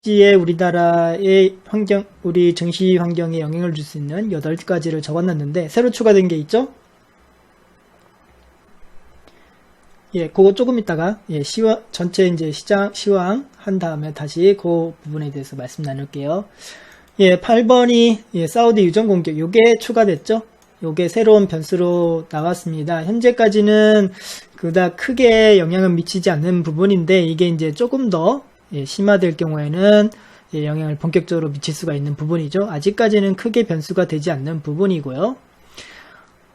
시에 우리나라의 환경, 우리 증시 환경에 영향을 줄 수 있는 8가지를 적어놨는데, 새로 추가된 게 있죠? 예, 그거 조금 있다가, 예, 전체 이제 시황 한 다음에 다시 그 부분에 대해서 말씀 나눌게요. 예, 8번이, 예, 사우디 유전 공격, 요게 추가됐죠? 요게 새로운 변수로 나왔습니다. 현재까지는 그닥 크게 영향을 미치지 않는 부분인데, 이게 이제 조금 더, 예, 심화될 경우에는 예, 영향을 본격적으로 미칠 수가 있는 부분이죠. 아직까지는 크게 변수가 되지 않는 부분이고요.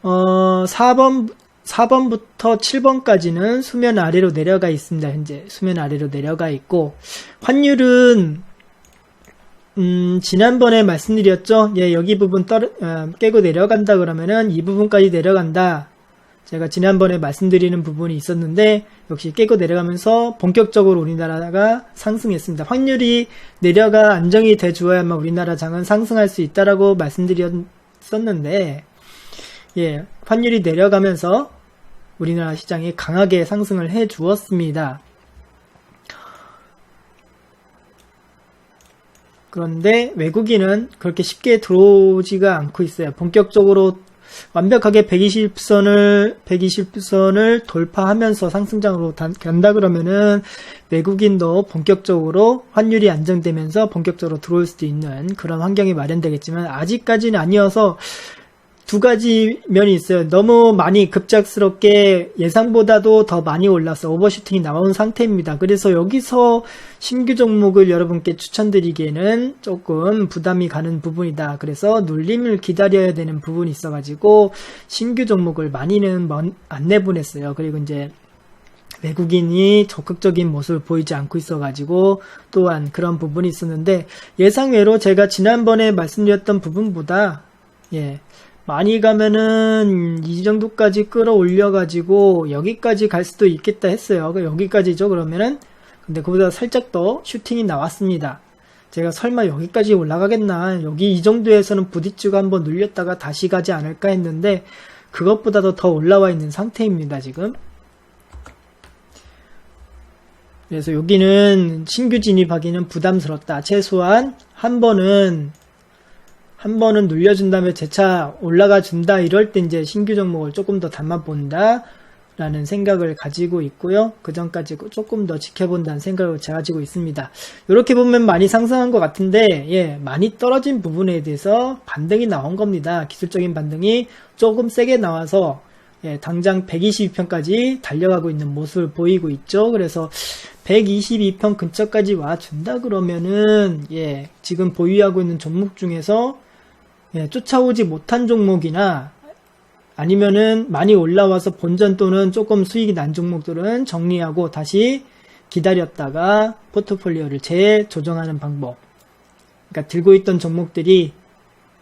4번부터 7번까지는 수면 아래로 내려가 있습니다. 현재 수면 아래로 내려가 있고, 환율은 지난번에 말씀드렸죠. 예, 여기 부분 깨고 내려간다 그러면은 이 부분까지 내려간다. 제가 지난번에 말씀드리는 부분이 있었는데, 역시 깨고 내려가면서 본격적으로 우리나라가 상승했습니다. 환율이 내려가 안정이 돼 주어야만 우리나라 장은 상승할 수 있다라고 말씀드렸었는데, 예, 환율이 내려가면서 우리나라 시장이 강하게 상승을 해 주었습니다. 그런데 외국인은 그렇게 쉽게 들어오지가 않고 있어요. 본격적으로 완벽하게 120선을 돌파하면서 상승장으로 간다 그러면은 외국인도 본격적으로 환율이 안정되면서 본격적으로 들어올 수도 있는 그런 환경이 마련되겠지만, 아직까지는 아니어서 두 가지 면이 있어요. 너무 많이 급작스럽게 예상보다도 더 많이 올라서 오버슈팅이 나온 상태입니다. 그래서 여기서 신규 종목을 여러분께 추천드리기에는 조금 부담이 가는 부분이다. 그래서 눌림을 기다려야 되는 부분이 있어가지고 신규 종목을 많이는 안 내보냈어요. 그리고 이제 외국인이 적극적인 모습을 보이지 않고 있어가지고 또한 그런 부분이 있었는데, 예상외로 제가 지난번에 말씀드렸던 부분보다 예, 많이 가면은 이 정도까지 끌어올려가지고 여기까지 갈 수도 있겠다 했어요. 여기까지죠, 그러면은. 근데 그보다 살짝 더 슈팅이 나왔습니다. 제가 설마 여기까지 올라가겠나, 여기 이 정도에서는 부딪히고 한번 눌렸다가 다시 가지 않을까 했는데, 그것보다도 더 올라와 있는 상태입니다, 지금. 그래서 여기는 신규 진입하기는 부담스럽다. 최소한 한 번은 눌려준 다음에 재차 올라가 준다, 이럴 때 이제 신규 종목을 조금 더 담아본다 라는 생각을 가지고 있고요. 그 전까지 조금 더 지켜본다는 생각을 가지고 있습니다. 이렇게 보면 많이 상승한 것 같은데, 예, 많이 떨어진 부분에 대해서 반등이 나온 겁니다. 기술적인 반등이 조금 세게 나와서 예, 당장 122편까지 달려가고 있는 모습을 보이고 있죠. 그래서 122편 근처까지 와준다 그러면은 예, 지금 보유하고 있는 종목 중에서 예, 쫓아오지 못한 종목이나 아니면은 많이 올라와서 본전 또는 조금 수익이 난 종목들은 정리하고 다시 기다렸다가 포트폴리오를 재조정하는 방법. 그러니까 들고 있던 종목들이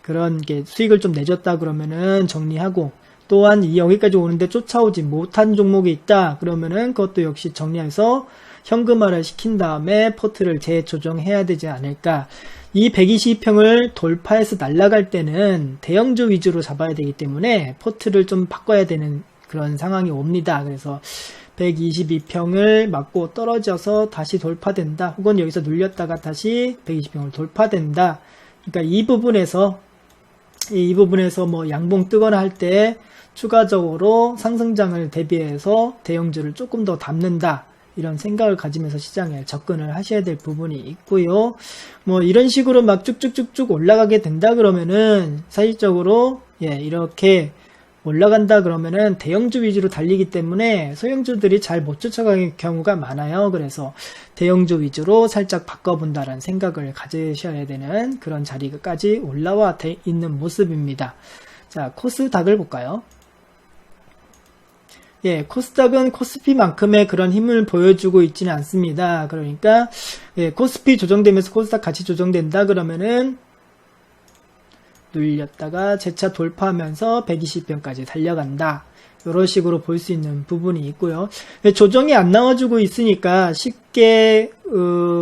그런 게 수익을 좀 내줬다 그러면은 정리하고, 또한 여기까지 오는데 쫓아오지 못한 종목이 있다 그러면은 그것도 역시 정리해서 현금화를 시킨 다음에 포트를 재조정해야 되지 않을까. 이 120평을 돌파해서 날아갈 때는 대형주 위주로 잡아야 되기 때문에 포트를 좀 바꿔야 되는 그런 상황이 옵니다. 그래서 122평을 맞고 떨어져서 다시 돌파된다, 혹은 여기서 눌렸다가 다시 120평을 돌파된다. 그러니까 이 부분에서 뭐 양봉 뜨거나 할 때 추가적으로 상승장을 대비해서 대형주를 조금 더 담는다, 이런 생각을 가지면서 시장에 접근을 하셔야 될 부분이 있고요. 뭐 이런 식으로 막 쭉쭉쭉쭉 올라가게 된다 그러면은 사실적으로 예, 이렇게 올라간다 그러면은 대형주 위주로 달리기 때문에 소형주들이 잘 못 쫓아가는 경우가 많아요. 그래서 대형주 위주로 살짝 바꿔본다라는 생각을 가지셔야 되는 그런 자리까지 올라와 있는 모습입니다. 자, 코스닥을 볼까요? 예, 코스닥은 코스피만큼의 그런 힘을 보여주고 있지는 않습니다. 그러니까 예, 코스피 조정되면서 코스닥 같이 조정된다 그러면은 눌렸다가 재차 돌파하면서 120변까지 달려간다, 이런 식으로 볼 수 있는 부분이 있고요. 조정이 안 나와주고 있으니까 쉽게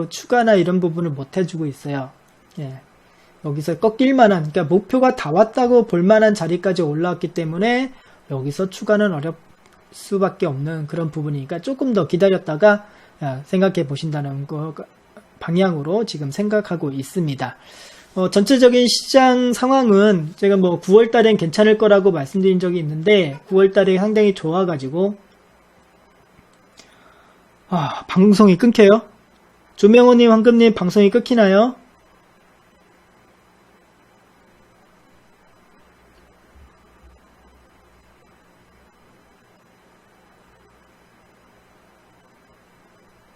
추가나 이런 부분을 못 해주고 있어요. 예, 여기서 꺾일 만한, 그러니까 목표가 다 왔다고 볼 만한 자리까지 올라왔기 때문에 여기서 추가는 어렵 수밖에 없는 그런 부분이니까 조금 더 기다렸다가 생각해 보신다는 거 방향으로 지금 생각하고 있습니다. 전체적인 시장 상황은 제가 뭐 9월 달엔 괜찮을 거라고 말씀드린 적이 있는데 9월 달에 상당히 좋아가지고 방송이 끊겨요? 조명호님, 황금님 방송이 끊기나요?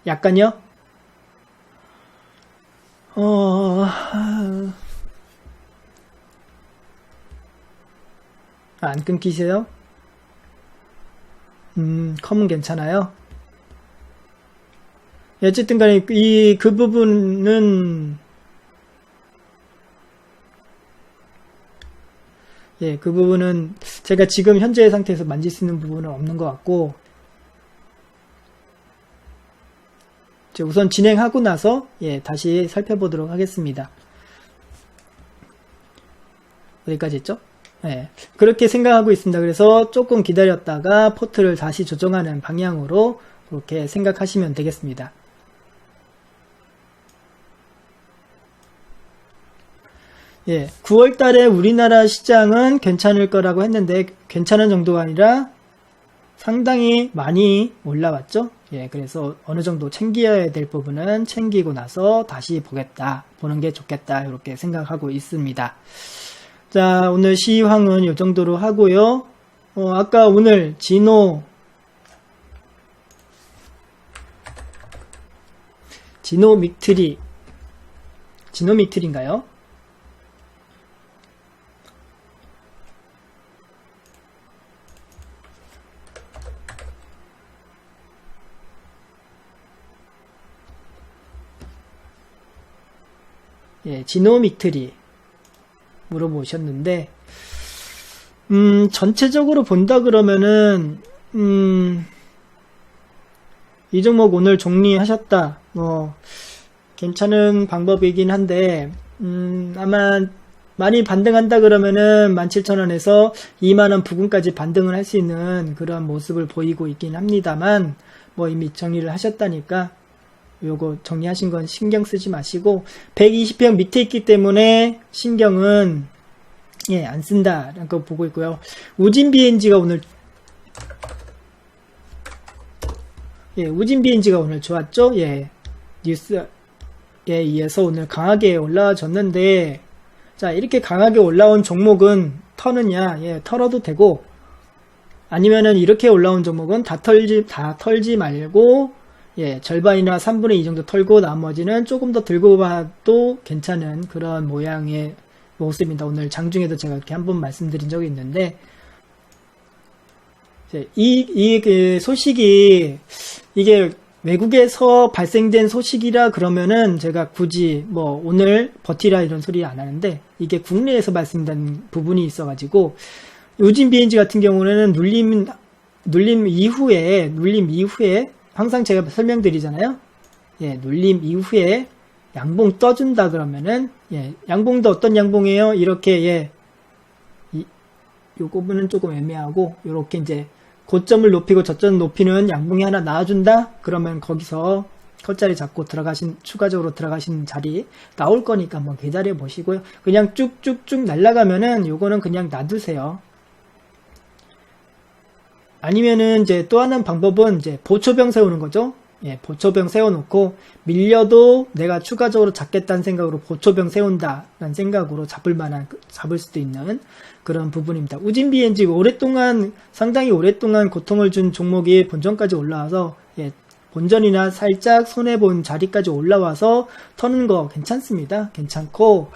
약간요? 안 끊기세요? 컴은 괜찮아요? 어쨌든 간에 그 부분은 그 부분은 제가 지금 현재의 상태에서 만질 수 있는 부분은 없는 것 같고 우선 진행하고 나서 다시 살펴보도록 하겠습니다. 어디까지 했죠? 그렇게 생각하고 있습니다. 그래서 조금 기다렸다가 포트를 다시 조정하는 방향으로 그렇게 생각하시면 되겠습니다. 9월 달에 우리나라 시장은 괜찮을 거라고 했는데 괜찮은 정도가 아니라 상당히 많이 올라왔죠. 그래서 어느 정도 챙겨야 될 부분은 챙기고 나서 다시 보는 게 좋겠다 이렇게 생각하고 있습니다. 자, 오늘 시황은 이 정도로 하고요. 아까 오늘 지노 믹트리인가요? 지노믹트리 물어보셨는데 전체적으로 본다 그러면은 이 종목 오늘 정리하셨다 괜찮은 방법이긴 한데 아마 많이 반등한다 그러면은 17,000원에서 20,000원 부근까지 반등을 할 수 있는 그런 모습을 보이고 있긴 합니다만 이미 정리를 하셨다니까 요거 정리하신 건 신경 쓰지 마시고 120평 밑에 있기 때문에 신경은 안 쓴다라고 보고 있고요. 우진 BNG가 오늘 좋았죠? 뉴스에 의해서 오늘 강하게 올라와줬는데 자, 이렇게 강하게 올라온 종목은 터느냐? 털어도 되고 아니면은 이렇게 올라온 종목은 다 털지 말고 절반이나 3분의 2 정도 털고 나머지는 조금 더 들고 봐도 괜찮은 그런 모양의 모습입니다. 오늘 장중에도 제가 이렇게 한번 말씀드린 적이 있는데 이 소식이 이게 외국에서 발생된 소식이라 그러면은 제가 굳이 오늘 버티라 이런 소리 안 하는데 이게 국내에서 발생된 부분이 있어가지고 우진 BNG 같은 경우는 눌림 이후에 항상 제가 설명드리잖아요. 눌림 이후에 양봉 떠준다 그러면은 양봉도 어떤 양봉이에요? 이렇게 요 부분은 조금 애매하고 요렇게 이제 고점을 높이고 저점을 높이는 양봉이 하나 나와준다? 그러면 거기서 컷자리 잡고 추가적으로 들어가신 자리 나올 거니까 한번 기다려 보시고요. 그냥 쭉쭉쭉 날아가면은 요거는 그냥 놔두세요. 아니면은 이제 또 하나 방법은 이제 보초병 세우는 거죠. 보초병 세워놓고 밀려도 내가 추가적으로 잡겠다는 생각으로 보초병 세운다라는 생각으로 잡을 수도 있는 그런 부분입니다. 우진 BNG 상당히 오랫동안 고통을 준 종목이 본전까지 올라와서 본전이나 살짝 손해본 자리까지 올라와서 터는 거 괜찮습니다. 괜찮고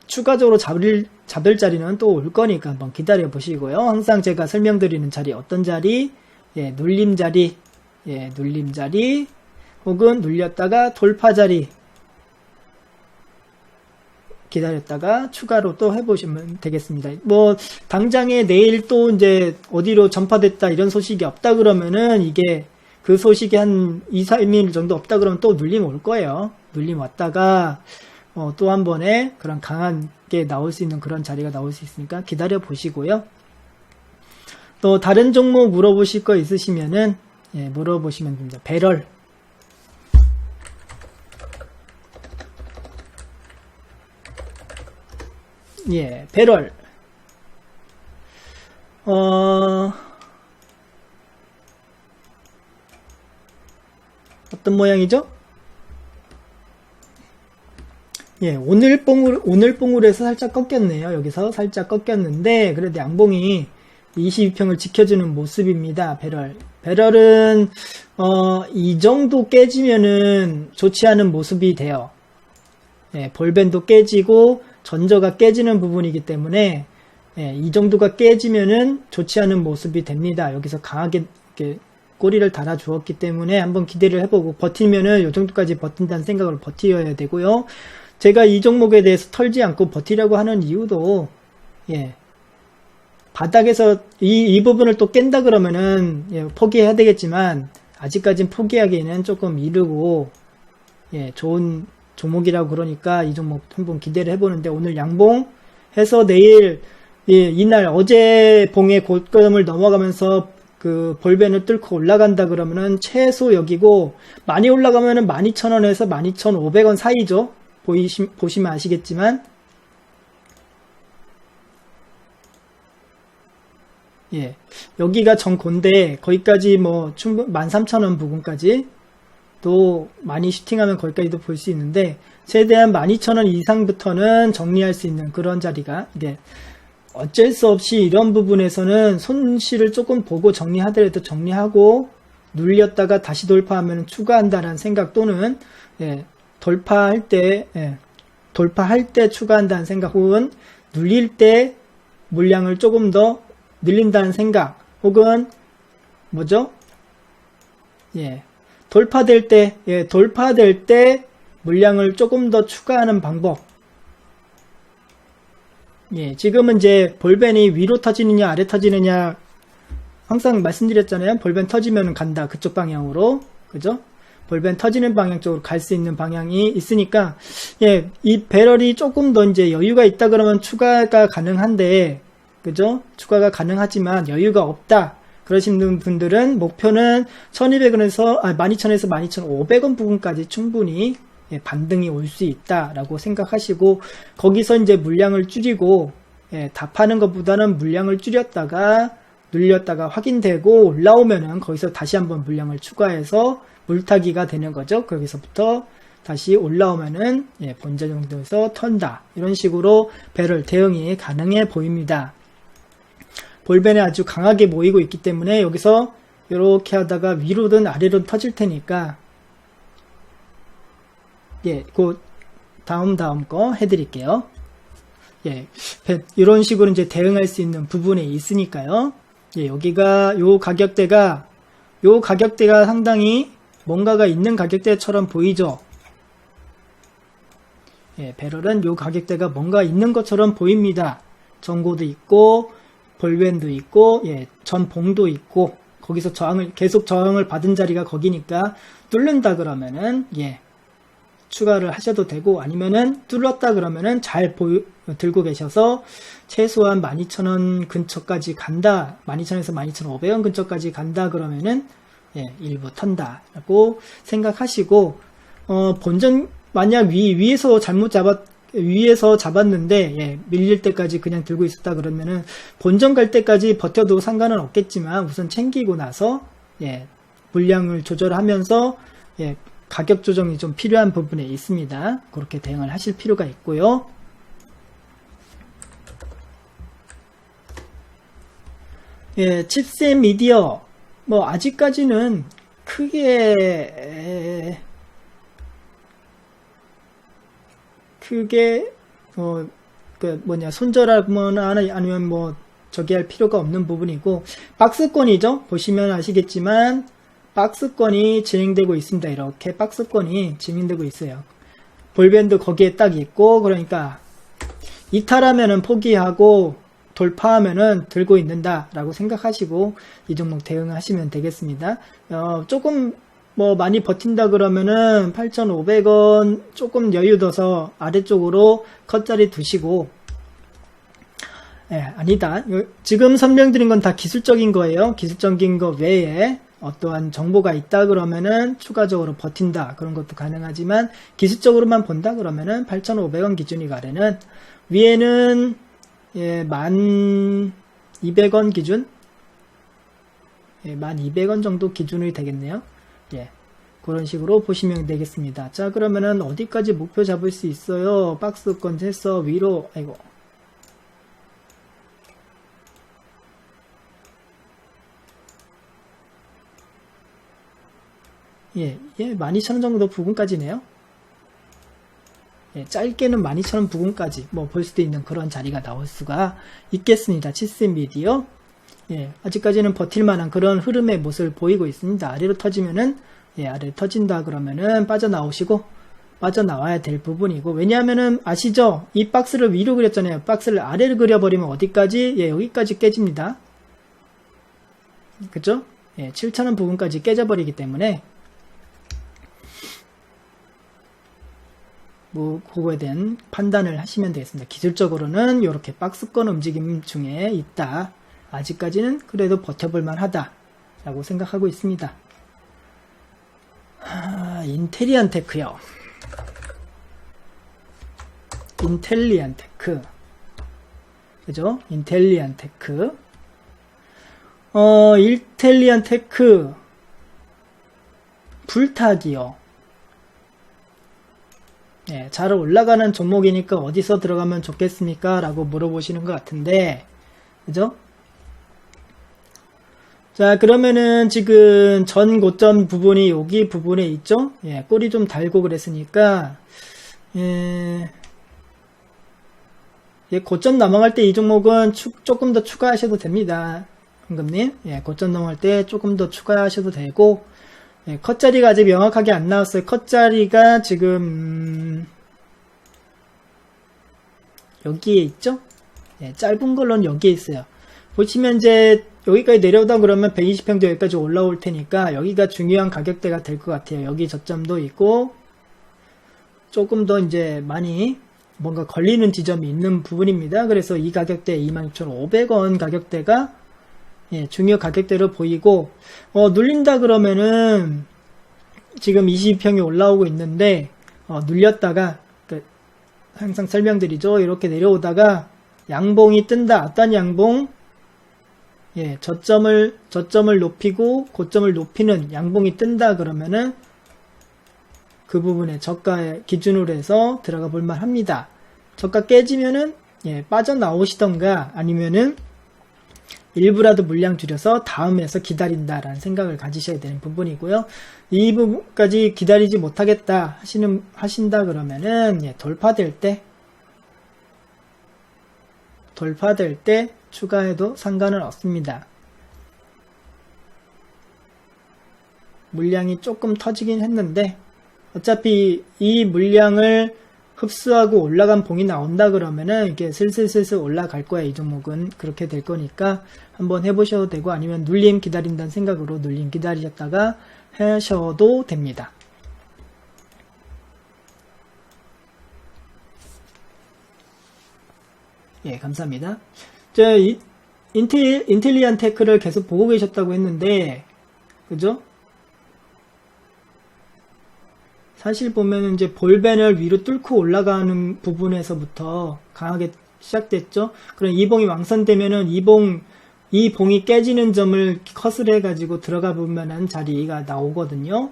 추가적으로 잡을 자리는 또 올 거니까 한번 기다려 보시고요. 항상 제가 설명드리는 자리 어떤 자리? 눌림 자리, 눌림 자리 혹은 눌렸다가 돌파 자리 기다렸다가 추가로 또 해보시면 되겠습니다. 당장에 내일 또 이제 어디로 전파됐다 이런 소식이 없다 그러면은 이게 그 소식이 한 2, 3일 정도 없다 그러면 또 눌림 올 거예요. 눌림 왔다가 또 한 번에 그런 강하게 나올 수 있는 그런 자리가 나올 수 있으니까 기다려 보시고요. 또 다른 종목 물어보실 거 있으시면은 물어보시면 됩니다. 배럴 예, 배럴. 어떤 모양이죠? 예, 오늘 뽕으로 해서 살짝 꺾였네요. 여기서 살짝 꺾였는데, 그래도 양봉이 22평을 지켜주는 모습입니다. 배럴은, 이 정도 깨지면은 좋지 않은 모습이 돼요. 예, 볼밴도 깨지고, 전저가 깨지는 부분이기 때문에, 예, 이 정도가 깨지면은 좋지 않은 모습이 됩니다. 여기서 강하게 이렇게 꼬리를 달아 주었기 때문에 한번 기대를 해보고, 버티면은 이 정도까지 버틴다는 생각으로 버텨야 되고요. 제가 이 종목에 대해서 털지 않고 버티려고 하는 이유도, 예, 바닥에서 이 부분을 또 깬다 그러면은, 예, 포기해야 되겠지만, 아직까진 포기하기에는 조금 이르고, 예, 좋은 종목이라고 그러니까 이 종목 한번 기대를 해보는데, 오늘 양봉 해서 내일, 예, 이날 어제 봉의 고점을 넘어가면서 그 볼벤을 뚫고 올라간다 그러면은 최소 여기고, 많이 올라가면은 12,000원에서 12,500원 사이죠. 보시면 아시겠지만, 예, 여기가 정고인데 거기까지 뭐 충분 13,000원 부근까지 또 많이 슈팅하면 거기까지도 볼 수 있는데, 최대한 12,000원 이상부터는 정리할 수 있는 그런 자리가, 이게 어쩔 수 없이 이런 부분에서는 손실을 조금 보고 정리하더라도 정리하고, 눌렸다가 다시 돌파하면 추가한다라는 생각, 또는 예, 돌파할 때 추가한다는 생각, 혹은 눌릴 때 물량을 조금 더 늘린다는 생각, 혹은 뭐죠? 예, 돌파될 때 물량을 조금 더 추가하는 방법. 예, 지금은 이제 볼벤이 위로 터지느냐 아래 터지느냐 항상 말씀드렸잖아요. 볼벤 터지면 간다, 그쪽 방향으로. 그죠? 볼벤 터지는 방향 쪽으로 갈 수 있는 방향이 있으니까, 예, 이 배럴이 조금 더 이제 여유가 있다 그러면 추가가 가능한데, 그죠? 추가가 가능하지만 여유가 없다 그러시는 분들은 목표는 1200원에서 12,000원에서 12,500원 부분까지 충분히, 예, 반등이 올 수 있다라고 생각하시고, 거기서 이제 물량을 줄이고, 예, 다 파는 것보다는 물량을 줄였다가 눌렸다가 확인되고 올라오면은 거기서 다시 한번 물량을 추가해서 물타기가 되는 거죠. 거기서부터 다시 올라오면은, 예, 본전 정도에서 턴다, 이런 식으로 배럴 대응이 가능해 보입니다. 볼벤에 아주 강하게 모이고 있기 때문에 여기서 이렇게 하다가 위로든 아래로든 터질 테니까, 예, 그 다음 거 해드릴게요. 예, 이런 식으로 이제 대응할 수 있는 부분에 있으니까요. 예, 여기가 요 가격대가 상당히 뭔가가 있는 가격대처럼 보이죠. 예, 배럴은 요 가격대가 뭔가 있는 것처럼 보입니다. 전고도 있고 볼벤도 있고, 예, 전봉도 있고, 거기서 계속 저항을 받은 자리가 거기니까 뚫는다 그러면은, 예, 추가를 하셔도 되고, 아니면은 뚫었다 그러면은 잘 들고 계셔서 최소한 12,000원 근처까지 간다, 12,000원에서 12,500원 근처까지 간다 그러면은, 예, 일부 턴다라고 생각하시고, 본전 만약 위에서 잡았는데, 예, 밀릴 때까지 그냥 들고 있었다 그러면은 본전 갈 때까지 버텨도 상관은 없겠지만, 우선 챙기고 나서, 예, 물량을 조절하면서, 예, 가격 조정이 좀 필요한 부분에 있습니다. 그렇게 대응을 하실 필요가 있고요. 예, 칩셋 미디어, 뭐 아직까지는 크게 손절하거나 아니면 뭐 저기 할 필요가 없는 부분이고, 박스권이죠. 보시면 아시겠지만 박스권이 진행되고 있습니다. 이렇게 박스권이 진행되고 있어요. 볼밴드 거기에 딱 있고, 그러니까 이탈하면은 포기하고 돌파하면은 들고 있는다 라고 생각하시고 이 종목 대응하시면 되겠습니다. 조금 뭐 많이 버틴다 그러면은 8,500원 조금 여유 둬서 아래쪽으로 컷자리 두시고, 예, 아니다, 지금 설명드린 건 다 기술적인 거예요. 기술적인 거 외에 어떠한 정보가 있다 그러면은 추가적으로 버틴다 그런 것도 가능하지만 기술적으로만 본다 그러면은 8,500원 기준이 아래는 위에는 1,200원 기준 1,200원 정도 기준이 되겠네요. 그런 식으로 보시면 되겠습니다. 자, 그러면은 어디까지 목표 잡을 수 있어요? 박스권 해서 위로, 아이고. 12,000원 정도 부근까지네요. 짧게는 12,000원 부근까지 볼 수도 있는 그런 자리가 나올 수가 있겠습니다. 치스미디어. 아직까지는 버틸만한 그런 흐름의 모습을 보이고 있습니다. 아래로 터지면은, 아래로 터진다 그러면은 빠져나와야 될 부분이고, 왜냐하면은 아시죠? 이 박스를 위로 그렸잖아요. 박스를 아래로 그려버리면 어디까지? 여기까지 깨집니다. 그죠? 7,000원 부분까지 깨져버리기 때문에, 그거에 대한 판단을 하시면 되겠습니다. 기술적으로는 이렇게 박스권 움직임 중에 있다. 아직까지는 그래도 버텨볼만 하다 라고 생각하고 있습니다. 인텔리안 테크요. 인텔리안 테크. 그죠? 인텔리안 테크. 인텔리안 테크. 불타기요. 잘 올라가는 종목이니까 어디서 들어가면 좋겠습니까? 라고 물어보시는 것 같은데, 그죠? 자, 그러면은 지금 전 고점 부분이 여기 부분에 있죠? 꼬리 좀 달고 그랬으니까, 고점 넘어갈 때 이 종목은 조금 더 추가하셔도 됩니다. 황금님. 고점 넘어갈 때 조금 더 추가하셔도 되고, 컷자리가 아직 명확하게 안 나왔어요. 컷자리가 지금 여기에 있죠? 짧은 걸로는 여기에 있어요. 보시면 이제 여기까지 내려오다 그러면 120평도 여기까지 올라올 테니까 여기가 중요한 가격대가 될 것 같아요. 여기 저점도 있고 조금 더 이제 많이 뭔가 걸리는 지점이 있는 부분입니다. 그래서 이 가격대 26,500원 가격대가 중요 가격대로 보이고, 눌린다 그러면은, 지금 22평이 올라오고 있는데, 눌렸다가, 항상 설명드리죠. 이렇게 내려오다가, 양봉이 뜬다. 어떤 양봉? 저점을 높이고, 고점을 높이는 양봉이 뜬다 그러면은, 그 부분에 저가의 기준으로 해서 들어가 볼만 합니다. 저가 깨지면은, 빠져나오시던가, 아니면은, 일부라도 물량 줄여서 다음에서 기다린다라는 생각을 가지셔야 되는 부분이고요. 이 부분까지 기다리지 못하겠다 하신다 그러면은 돌파될 때 추가해도 상관은 없습니다. 물량이 조금 터지긴 했는데 어차피 이 물량을 흡수하고 올라간 봉이 나온다 그러면은 이게 슬슬 올라갈 거야. 이 종목은 그렇게 될 거니까 한번 해보셔도 되고 아니면 눌림 기다린다는 생각으로 눌림 기다리셨다가 하셔도 됩니다. 감사합니다. 인텔리안 테크를 계속 보고 계셨다고 했는데 그죠? 사실 보면 이제 볼벤을 위로 뚫고 올라가는 부분에서부터 강하게 시작됐죠. 그럼 이 봉이 왕선되면은 이 봉이 깨지는 점을 컷을 해가지고 들어가 보면은 자리가 나오거든요.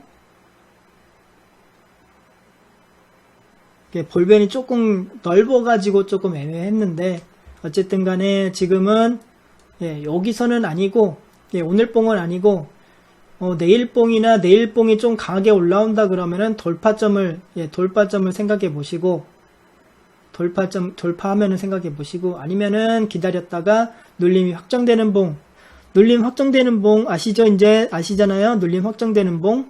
볼벤이 조금 넓어가지고 조금 애매했는데 어쨌든 간에 지금은 여기서는 아니고 오늘 봉은 아니고 내일 봉이 좀 강하게 올라온다 그러면은 돌파점을 생각해 보시고 돌파하면은 생각해 보시고 아니면은 기다렸다가 눌림이 확정되는 봉 아시죠? 이제 아시잖아요. 눌림 확정되는 봉.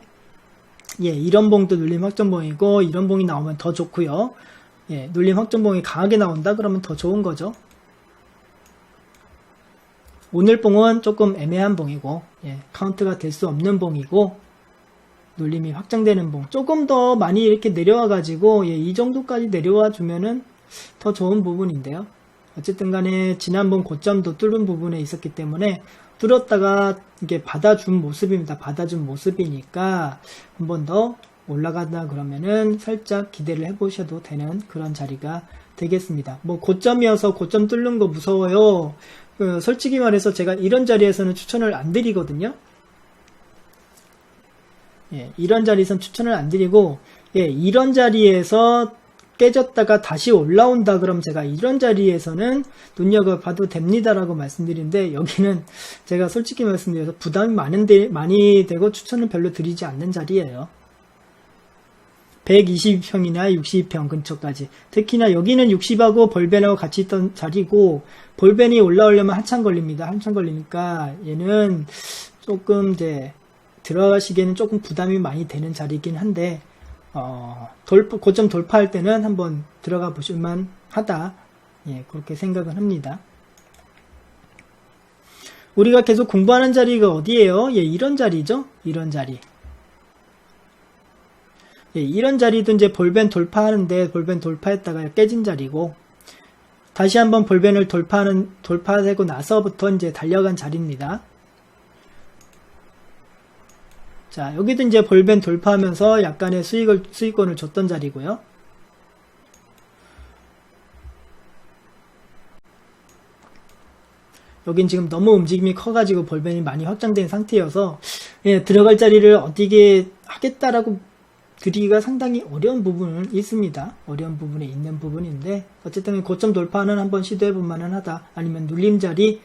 이런 봉도 눌림 확정봉이고 이런 봉이 나오면 더 좋고요. 눌림 확정봉이 강하게 나온다 그러면 더 좋은 거죠. 오늘 봉은 조금 애매한 봉이고 카운트가 될 수 없는 봉이고 눌림이 확정되는 봉 조금 더 많이 이렇게 내려와 가지고 이 정도까지 내려와 주면은 더 좋은 부분인데요. 어쨌든 간에 지난번 고점도 뚫은 부분에 있었기 때문에 뚫었다가 이게 받아준 모습입니다. 받아준 모습이니까 한 번 더 올라간다 그러면은 살짝 기대를 해보셔도 되는 그런 자리가 되겠습니다. 뭐 고점이어서 고점 뚫는 거 무서워요. 솔직히 말해서 제가 이런 자리에서는 추천을 안 드리거든요. 예, 이런 자리에서는 추천을 안 드리고, 예, 이런 자리에서 깨졌다가 다시 올라온다 그럼 제가 이런 자리에서는 눈여겨봐도 됩니다라고 말씀드리는데, 여기는 제가 솔직히 말씀드려서 부담이 많이 되고 추천을 별로 드리지 않는 자리예요. 120평이나 60평 근처까지. 특히나 여기는 60하고 볼벤하고 같이 있던 자리고, 볼벤이 올라오려면 한참 걸립니다. 한참 걸리니까 얘는 조금 이제 들어가시기에는 조금 부담이 많이 되는 자리이긴 한데, 고점 돌파할 때는 한번 들어가 보실만 하다. 예, 그렇게 생각을 합니다. 우리가 계속 공부하는 자리가 어디예요? 예, 이런 자리죠? 이런 자리. 예, 이런 자리도 이제 볼벤 돌파하는데, 볼벤 돌파했다가 깨진 자리고, 다시 한번 볼벤을 돌파하고 나서부터 이제 달려간 자리입니다. 자, 여기도 이제 볼벤 돌파하면서 약간의 수익권을 줬던 자리고요. 여긴 지금 너무 움직임이 커가지고 볼벤이 많이 확장된 상태여서, 예, 들어갈 자리를 어떻게 하겠다라고 드리기가 상당히 어려운 부분은 있습니다. 어려운 부분에 있는 부분인데, 어쨌든 고점 돌파는 한번 시도해볼 만은 하다. 아니면 눌림 자리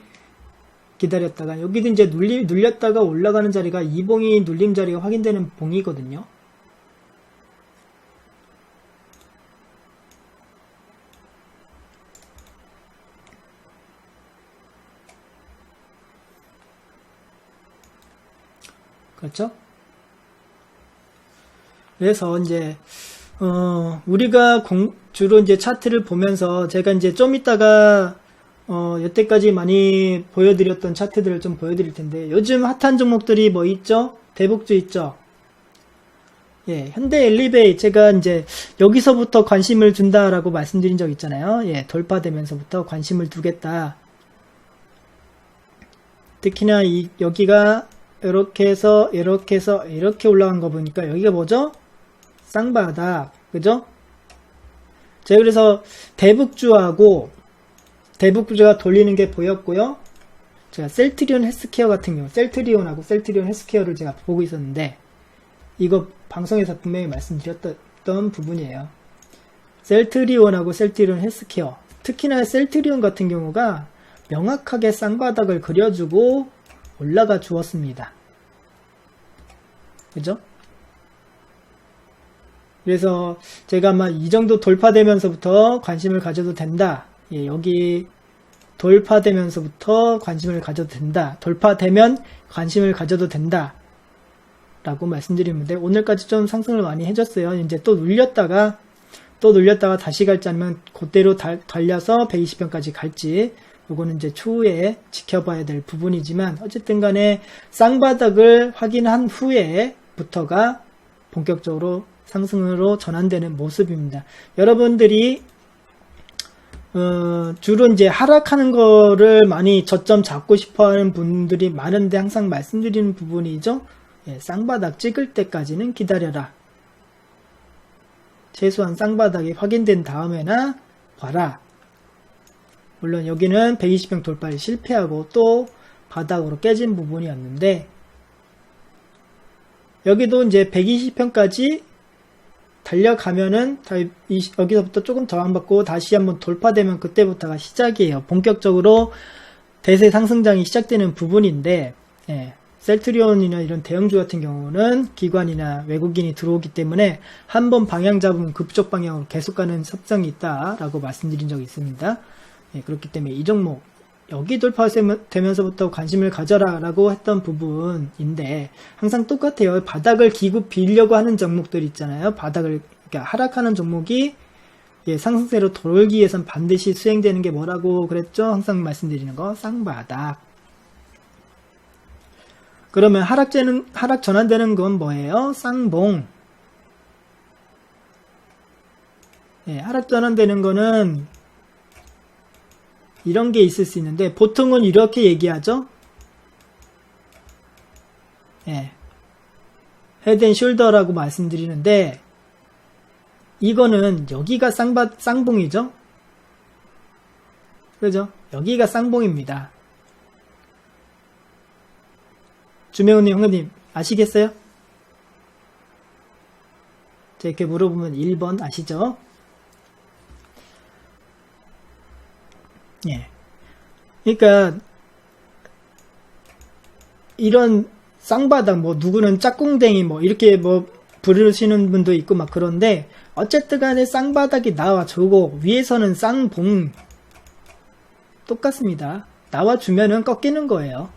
기다렸다가, 여기도 이제 눌렸다가 올라가는 자리가 이 봉이 눌림 자리가 확인되는 봉이거든요. 그렇죠? 그래서 이제 우리가 주로 이제 차트를 보면서 제가 이제 좀 이따가 여태까지 많이 보여드렸던 차트들을 좀 보여드릴 텐데, 요즘 핫한 종목들이 뭐 있죠? 대북주 있죠? 예, 현대 엘리베이 제가 이제 여기서부터 관심을 준다라고 말씀드린 적 있잖아요. 예, 돌파되면서부터 관심을 두겠다. 특히나 여기가 이렇게 해서 이렇게 올라간 거 보니까 여기가 뭐죠? 쌍바닥, 그죠? 제가 그래서 대북주가 돌리는 게 보였고요. 제가 셀트리온 헬스케어 같은 경우, 셀트리온하고 셀트리온 헬스케어를 제가 보고 있었는데, 이거 방송에서 분명히 말씀드렸던 부분이에요. 셀트리온하고 셀트리온 헬스케어, 특히나 셀트리온 같은 경우가 명확하게 쌍바닥을 그려주고 올라가 주었습니다. 그죠? 그래서 제가 아마 이 정도 돌파되면서부터 관심을 가져도 된다. 예, 여기 돌파되면서부터 관심을 가져도 된다. 돌파되면 관심을 가져도 된다. 라고 말씀드리는데, 오늘까지 좀 상승을 많이 해줬어요. 이제 또 눌렸다가 다시 갈지 아니면 그대로 달려서 120평까지 갈지, 요거는 이제 추후에 지켜봐야 될 부분이지만, 어쨌든 간에 쌍바닥을 확인한 후에부터가 본격적으로 상승으로 전환되는 모습입니다. 여러분들이 주로 이제 하락하는 거를 많이 저점 잡고 싶어 하는 분들이 많은데, 항상 말씀드리는 부분이죠. 예, 쌍바닥 찍을 때까지는 기다려라. 최소한 쌍바닥이 확인된 다음에나 봐라. 물론 여기는 120평 돌파에 실패하고 또 바닥으로 깨진 부분이었는데, 여기도 이제 120평까지 달려가면은 여기서부터 조금 저항받고 다시 한번 돌파되면 그때부터가 시작이에요. 본격적으로 대세 상승장이 시작되는 부분인데, 예, 셀트리온이나 이런 대형주 같은 경우는 기관이나 외국인이 들어오기 때문에 한번 방향 잡으면 급적 방향으로 계속 가는 습성이 있다라고 말씀드린 적이 있습니다. 예, 그렇기 때문에 이 종목 여기 돌파되면서부터 관심을 가져라 라고 했던 부분인데, 항상 똑같아요. 바닥을 기구 빌려고 하는 종목들 있잖아요. 바닥을, 그러니까 하락하는 종목이, 예, 상승세로 돌기 위해선 반드시 수행되는 게 뭐라고 그랬죠? 항상 말씀드리는 거, 쌍바닥. 그러면 하락 전환되는 건 뭐예요? 쌍봉. 예, 하락 전환되는 거는 이런 게 있을 수 있는데 보통은 이렇게 얘기하죠. 예. 헤드앤숄더라고 말씀드리는데 이거는 여기가 쌍봉이죠. 그죠? 여기가 쌍봉입니다. 주명훈님, 형님 아시겠어요? 제가 이렇게 물어보면 1번 아시죠? 예. 그러니까 이런 쌍바닥 뭐 누구는 짝꿍댕이 뭐 이렇게 뭐 부르시는 분도 있고 막 그런데 어쨌든 간에 쌍바닥이 나와주고 위에서는 쌍봉 똑같습니다. 나와주면은 꺾이는 거예요.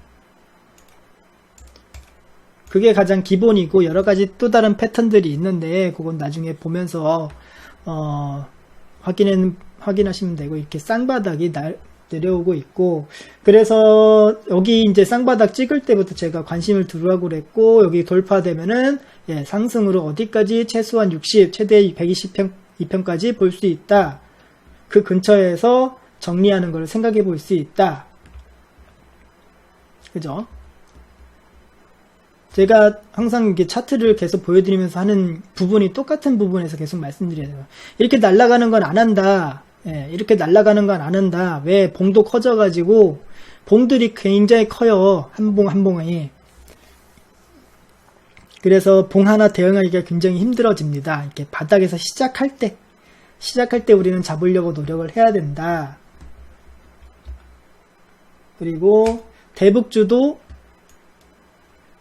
그게 가장 기본이고 여러가지 또 다른 패턴들이 있는데 그건 나중에 보면서 확인하시면 되고 이렇게 쌍바닥이 내려오고 있고 그래서 여기 이제 쌍바닥 찍을 때부터 제가 관심을 두라고 그랬고 여기 돌파되면은 예, 상승으로 어디까지 최소한 60 최대 120평까지 볼 수 있다. 그 근처에서 정리하는 걸 생각해 볼 수 있다. 그죠? 제가 항상 이렇게 차트를 계속 보여드리면서 하는 부분이 똑같은 부분에서 계속 말씀드려야 돼요. 이렇게 날아가는 건 안 한다. 예, 이렇게 날아가는 건 안 한다. 왜? 봉도 커져가지고 봉들이 굉장히 커요. 한 봉 한 봉이. 그래서 봉 하나 대응하기가 굉장히 힘들어집니다. 이렇게 바닥에서 시작할 때 우리는 잡으려고 노력을 해야 된다. 그리고 대북주도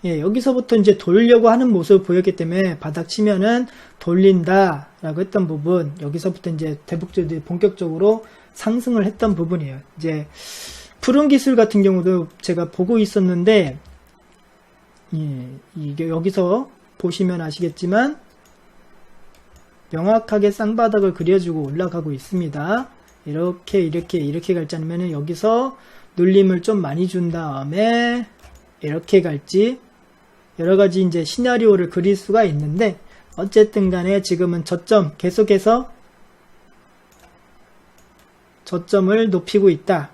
예, 여기서부터 이제 돌려고 하는 모습을 보였기 때문에 바닥 치면은 돌린다 라고 했던 부분 여기서부터 이제 대북주들이 본격적으로 상승을 했던 부분이에요. 이제 푸른 기술 같은 경우도 제가 보고 있었는데 예, 이게 여기서 보시면 아시겠지만 명확하게 쌍바닥을 그려주고 올라가고 있습니다. 이렇게 갈지 아니면은 여기서 눌림을 좀 많이 준 다음에 이렇게 갈지 여러가지 이제 시나리오를 그릴 수가 있는데 어쨌든 간에 지금은 계속해서 저점을 높이고 있다.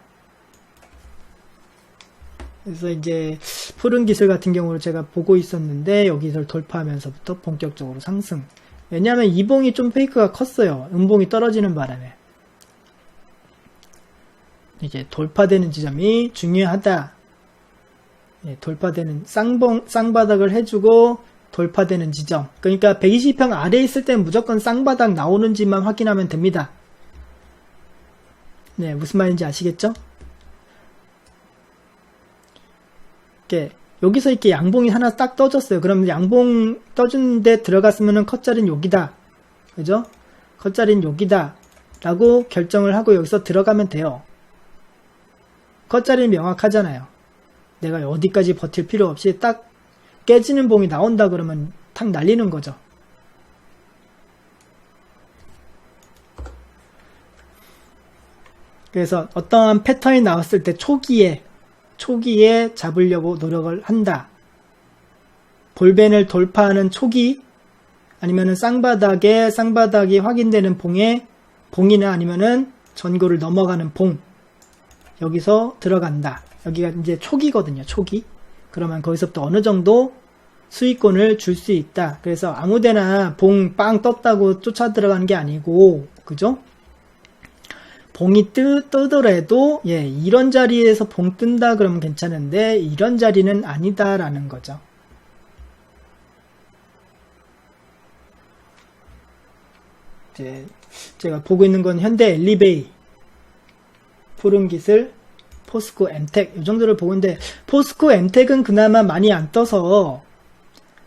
그래서 이제 푸른 기술 같은 경우를 제가 보고 있었는데 여기서 돌파하면서부터 본격적으로 상승. 왜냐하면 이봉이 좀 페이크가 컸어요. 음봉이 떨어지는 바람에. 이제 돌파되는 지점이 중요하다. 예, 돌파되는 쌍바닥을 해주고 돌파되는 지점. 그러니까 120평 아래에 있을 때는 무조건 쌍바닥 나오는지만 확인하면 됩니다. 네, 무슨 말인지 아시겠죠? 여기서 이렇게 양봉이 하나 딱 떠졌어요. 그러면 양봉 떠준 데 들어갔으면은 컷자리는 여기다. 그죠? 컷자리는 여기다. 라고 결정을 하고 여기서 들어가면 돼요. 컷자리는 명확하잖아요. 내가 어디까지 버틸 필요 없이 딱 깨지는 봉이 나온다 그러면 탁 날리는 거죠. 그래서 어떠한 패턴이 나왔을 때 초기에 잡으려고 노력을 한다. 볼벤을 돌파하는 초기 아니면은 쌍바닥이 확인되는 봉이나 아니면은 전고를 넘어가는 봉 여기서 들어간다. 여기가 이제 초기거든요. 초기. 그러면 거기서부터 어느 정도 수익권을 줄 수 있다. 그래서 아무데나 봉 빵 떴다고 쫓아 들어가는 게 아니고 그죠? 봉이 뜨더라도 예, 이런 자리에서 봉 뜬다 그러면 괜찮은데 이런 자리는 아니다라는 거죠. 이제 제가 보고 있는 건 현대 엘리베이, 푸른기술, 포스코 엠텍 이 정도를 보고 있는데 포스코 엠텍은 그나마 많이 안 떠서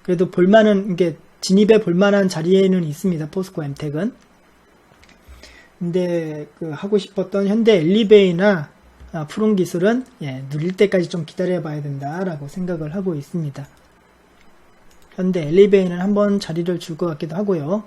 그래도 볼만한 이게 진입해 볼만한 자리에는 있습니다. 포스코 엠텍은. 근데 그 하고 싶었던 현대 엘리베이나 푸른기술은 예, 누릴 때까지 좀 기다려 봐야 된다라고 생각을 하고 있습니다. 현대 엘리베이는 한번 자리를 줄 것 같기도 하고요.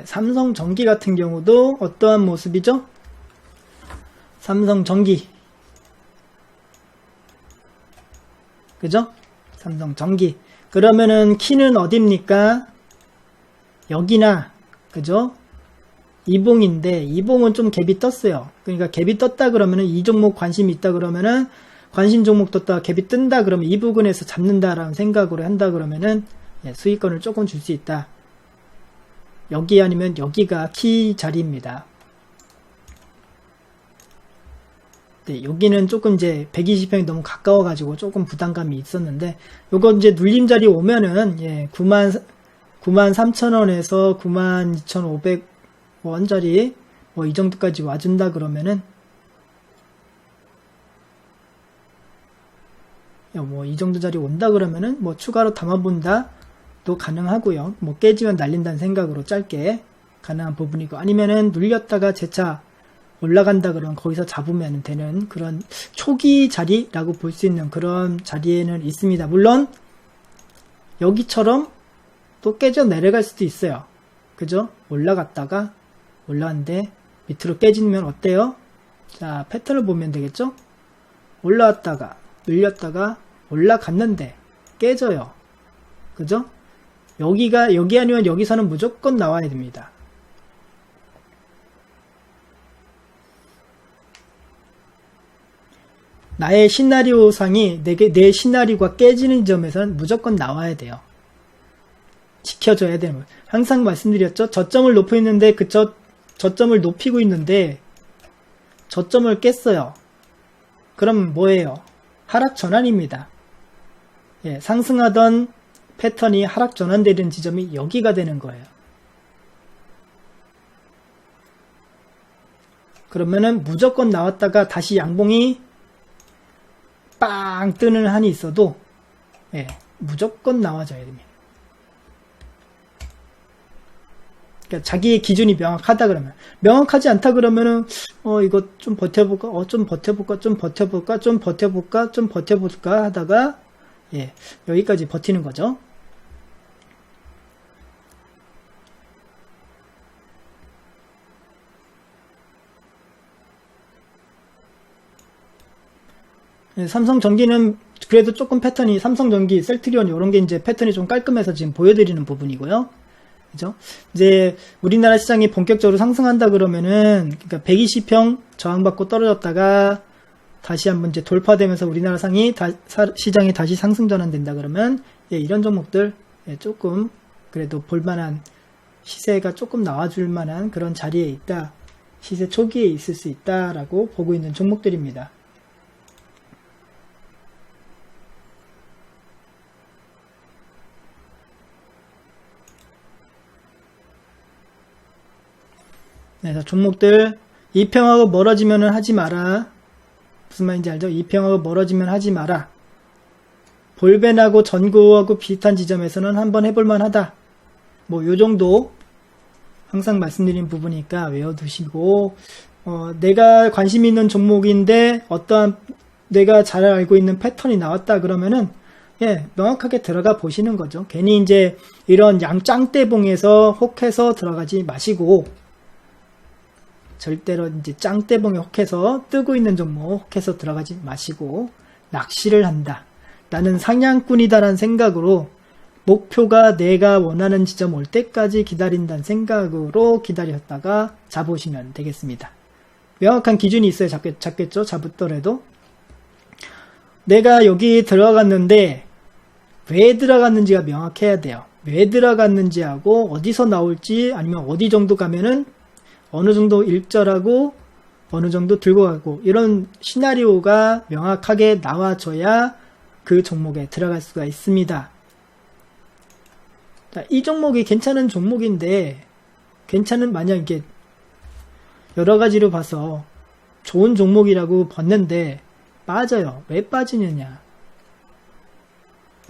삼성전기 같은 경우도 어떠한 모습이죠? 삼성전기 그죠? 삼성전기. 그러면은 키는 어딥니까? 여기나, 그죠? 이봉인데, 이봉은 좀 갭이 떴어요. 그러니까 갭이 떴다 그러면은 이 종목 관심이 있다 그러면은 관심 종목 떴다 갭이 뜬다 그러면 이 부분에서 잡는다라는 생각으로 한다 그러면은 수익권을 조금 줄 수 있다. 여기 아니면 여기가 키 자리입니다. 네, 여기는 조금 이제 120평이 너무 가까워가지고 조금 부담감이 있었는데, 요거 이제 눌림 자리 오면은, 93,000원에서 92,500원짜리, 뭐 이 정도까지 와준다 그러면은, 뭐 이 정도 자리 온다 그러면은, 뭐 추가로 담아본다 도 가능하고요. 뭐 깨지면 날린다는 생각으로 짧게 가능한 부분이고, 아니면은 눌렸다가 재차 올라간다 그러면 거기서 잡으면 되는 그런 초기 자리라고 볼 수 있는 그런 자리에는 있습니다. 물론 여기처럼 또 깨져 내려갈 수도 있어요. 그죠? 올라갔다가 올라왔는데 밑으로 깨지면 어때요? 자, 패턴을 보면 되겠죠? 올라왔다가 눌렸다가 올라갔는데 깨져요. 그죠? 여기 아니면 여기서는 무조건 나와야 됩니다. 나의 시나리오상이 내 시나리오가 깨지는 점에서는 무조건 나와야 돼요. 지켜줘야 되는 거예요. 항상 말씀드렸죠. 저점을 높이고 있는데 저점을 높이고 있는데 저점을 깼어요. 그럼 뭐예요? 하락 전환입니다. 예, 상승하던 패턴이 하락 전환되는 지점이 여기가 되는 거예요. 그러면은 무조건 나왔다가 다시 양봉이 빵 뜨는 한이 있어도 무조건 나와줘야 됩니다. 그러니까 자기의 기준이 명확하다 그러면, 명확하지 않다 그러면은 이거 좀 버텨볼까, 좀 버텨볼까 하다가 여기까지 버티는 거죠. 삼성전기는 그래도 조금 패턴이, 삼성전기, 셀트리온 이런 게 이제 패턴이 좀 깔끔해서 지금 보여드리는 부분이고요. 그죠? 이제 우리나라 시장이 본격적으로 상승한다 그러면은, 그러니까 120평 저항받고 떨어졌다가 다시 한번 이제 돌파되면서 우리나라 시장이 다시 상승 전환된다 그러면, 이런 종목들 조금 그래도 볼만한, 시세가 조금 나와줄 만한 그런 자리에 있다, 시세 초기에 있을 수 있다라고 보고 있는 종목들입니다. 그래서 종목들 2평하고 멀어지면은 하지 마라. 무슨 말인지 알죠? 2평하고 멀어지면 하지 마라. 볼벤하고 전고하고 비슷한 지점에서는 한번 해볼만 하다. 뭐 요정도 항상 말씀드린 부분이니까 외워두시고, 내가 관심 있는 종목인데 어떠한 내가 잘 알고 있는 패턴이 나왔다 그러면은 명확하게 들어가 보시는 거죠. 괜히 이제 이런 양짱대봉에서 혹해서 들어가지 마시고, 절대로 이제 짱대봉에 혹해서 뜨고 있는 종목 혹해서 들어가지 마시고, 낚시를 한다, 나는 상향꾼이다라는 생각으로, 목표가 내가 원하는 지점 올 때까지 기다린다는 생각으로 기다렸다가 잡으시면 되겠습니다. 명확한 기준이 있어야 잡겠죠. 잡았더라도 내가 여기 들어갔는데 왜 들어갔는지가 명확해야 돼요. 왜 들어갔는지하고 어디서 나올지, 아니면 어디 정도 가면은 어느 정도 일절하고 어느 정도 들고 가고, 이런 시나리오가 명확하게 나와줘야 그 종목에 들어갈 수가 있습니다. 자, 이 종목이 괜찮은 종목인데, 만약 이게 여러 가지로 봐서 좋은 종목이라고 봤는데 빠져요. 왜 빠지느냐?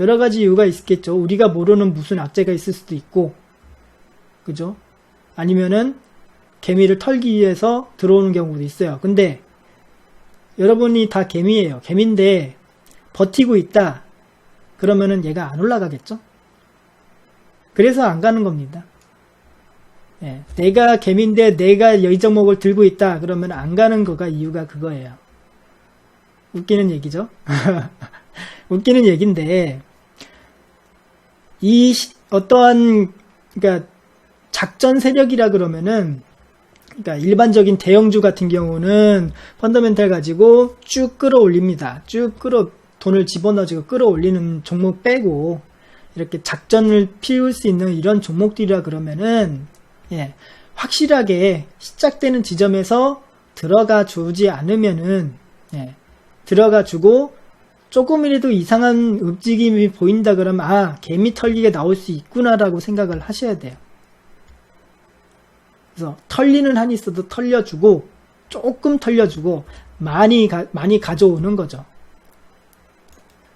여러 가지 이유가 있겠죠. 우리가 모르는 무슨 악재가 있을 수도 있고, 그죠? 아니면은 개미를 털기 위해서 들어오는 경우도 있어요. 근데 여러분이 다 개미예요. 개미인데 버티고 있다 그러면은 얘가 안 올라가겠죠? 그래서 안 가는 겁니다. 내가 개미인데 내가 이 종목을 들고 있다 그러면 안 가는 거가 이유가 그거예요. 웃기는 얘기죠. 웃기는 얘기인데, 어떠한, 그러니까, 작전 세력이라 그러면은, 그러니까 일반적인 대형주 같은 경우는 펀더멘탈 가지고 쭉 끌어올립니다. 돈을 집어넣어주고 끌어올리는 종목 빼고, 이렇게 작전을 피울 수 있는 이런 종목들이라 그러면은, 예, 확실하게 시작되는 지점에서 들어가 주지 않으면은, 예, 들어가 주고, 조금이라도 이상한 움직임이 보인다 그러면, 아, 개미 털리게 나올 수 있구나라고 생각을 하셔야 돼요. 그래서 털리는 한이 있어도 털려주고, 조금 털려주고, 많이 가져오는 거죠.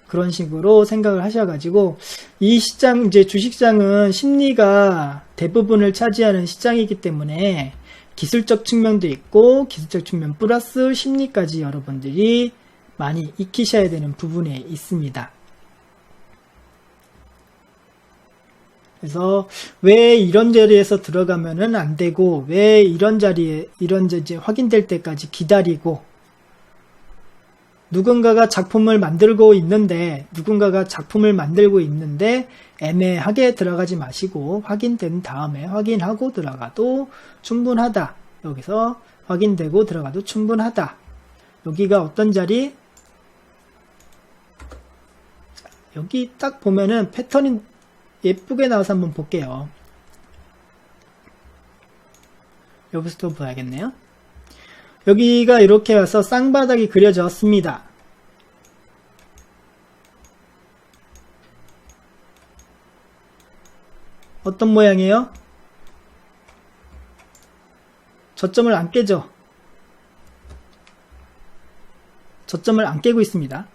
그런 식으로 생각을 하셔가지고, 이 시장, 이제 주식시장은 심리가 대부분을 차지하는 시장이기 때문에, 기술적 측면도 있고, 기술적 측면 플러스 심리까지 여러분들이 많이 익히셔야 되는 부분에 있습니다. 그래서 왜 이런 자리에서 들어가면은 안 되고, 왜 이런 자리에, 이제 확인될 때까지 기다리고, 누군가가 작품을 만들고 있는데 애매하게 들어가지 마시고, 확인된 다음에 확인하고 들어가도 충분하다. 여기서 확인되고 들어가도 충분하다. 여기가 어떤 자리? 여기 딱 보면은 패턴이 예쁘게 나와서 한번 볼게요. 여기서도 봐야겠네요. 여기가 이렇게 와서 쌍바닥이 그려졌습니다. 어떤 모양이에요? 저점을 안 깨죠? 저점을 안 깨고 있습니다.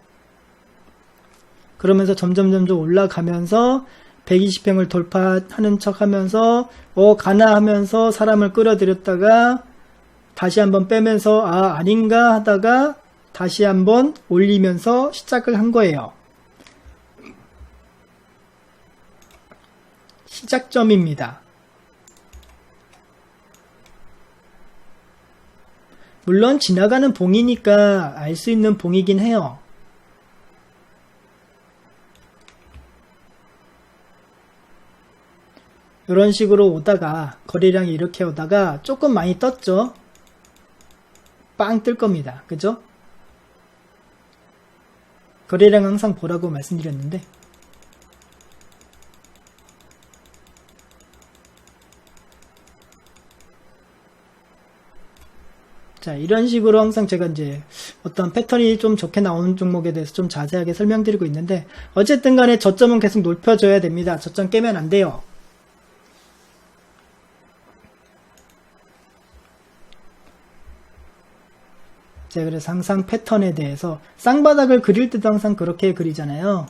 그러면서 점점 올라가면서 120평을 돌파하는 척 하면서 가나 하면서 사람을 끌어들였다가 다시 한번 빼면서 아닌가 하다가 다시 한번 올리면서 시작을 한 거예요. 시작점입니다. 물론 지나가는 봉이니까 알 수 있는 봉이긴 해요. 이런 식으로 오다가 거래량이 이렇게 오다가 조금 많이 떴죠. 빵 뜰 겁니다. 그죠? 거래량 항상 보라고 말씀드렸는데, 자, 이런 식으로 항상 제가 이제 어떤 패턴이 좀 좋게 나오는 종목에 대해서 좀 자세하게 설명드리고 있는데, 어쨌든 간에 저점은 계속 높여줘야 됩니다. 저점 깨면 안 돼요. 제가 그래서 항상 패턴에 대해서 쌍바닥을 그릴 때도 항상 그렇게 그리잖아요.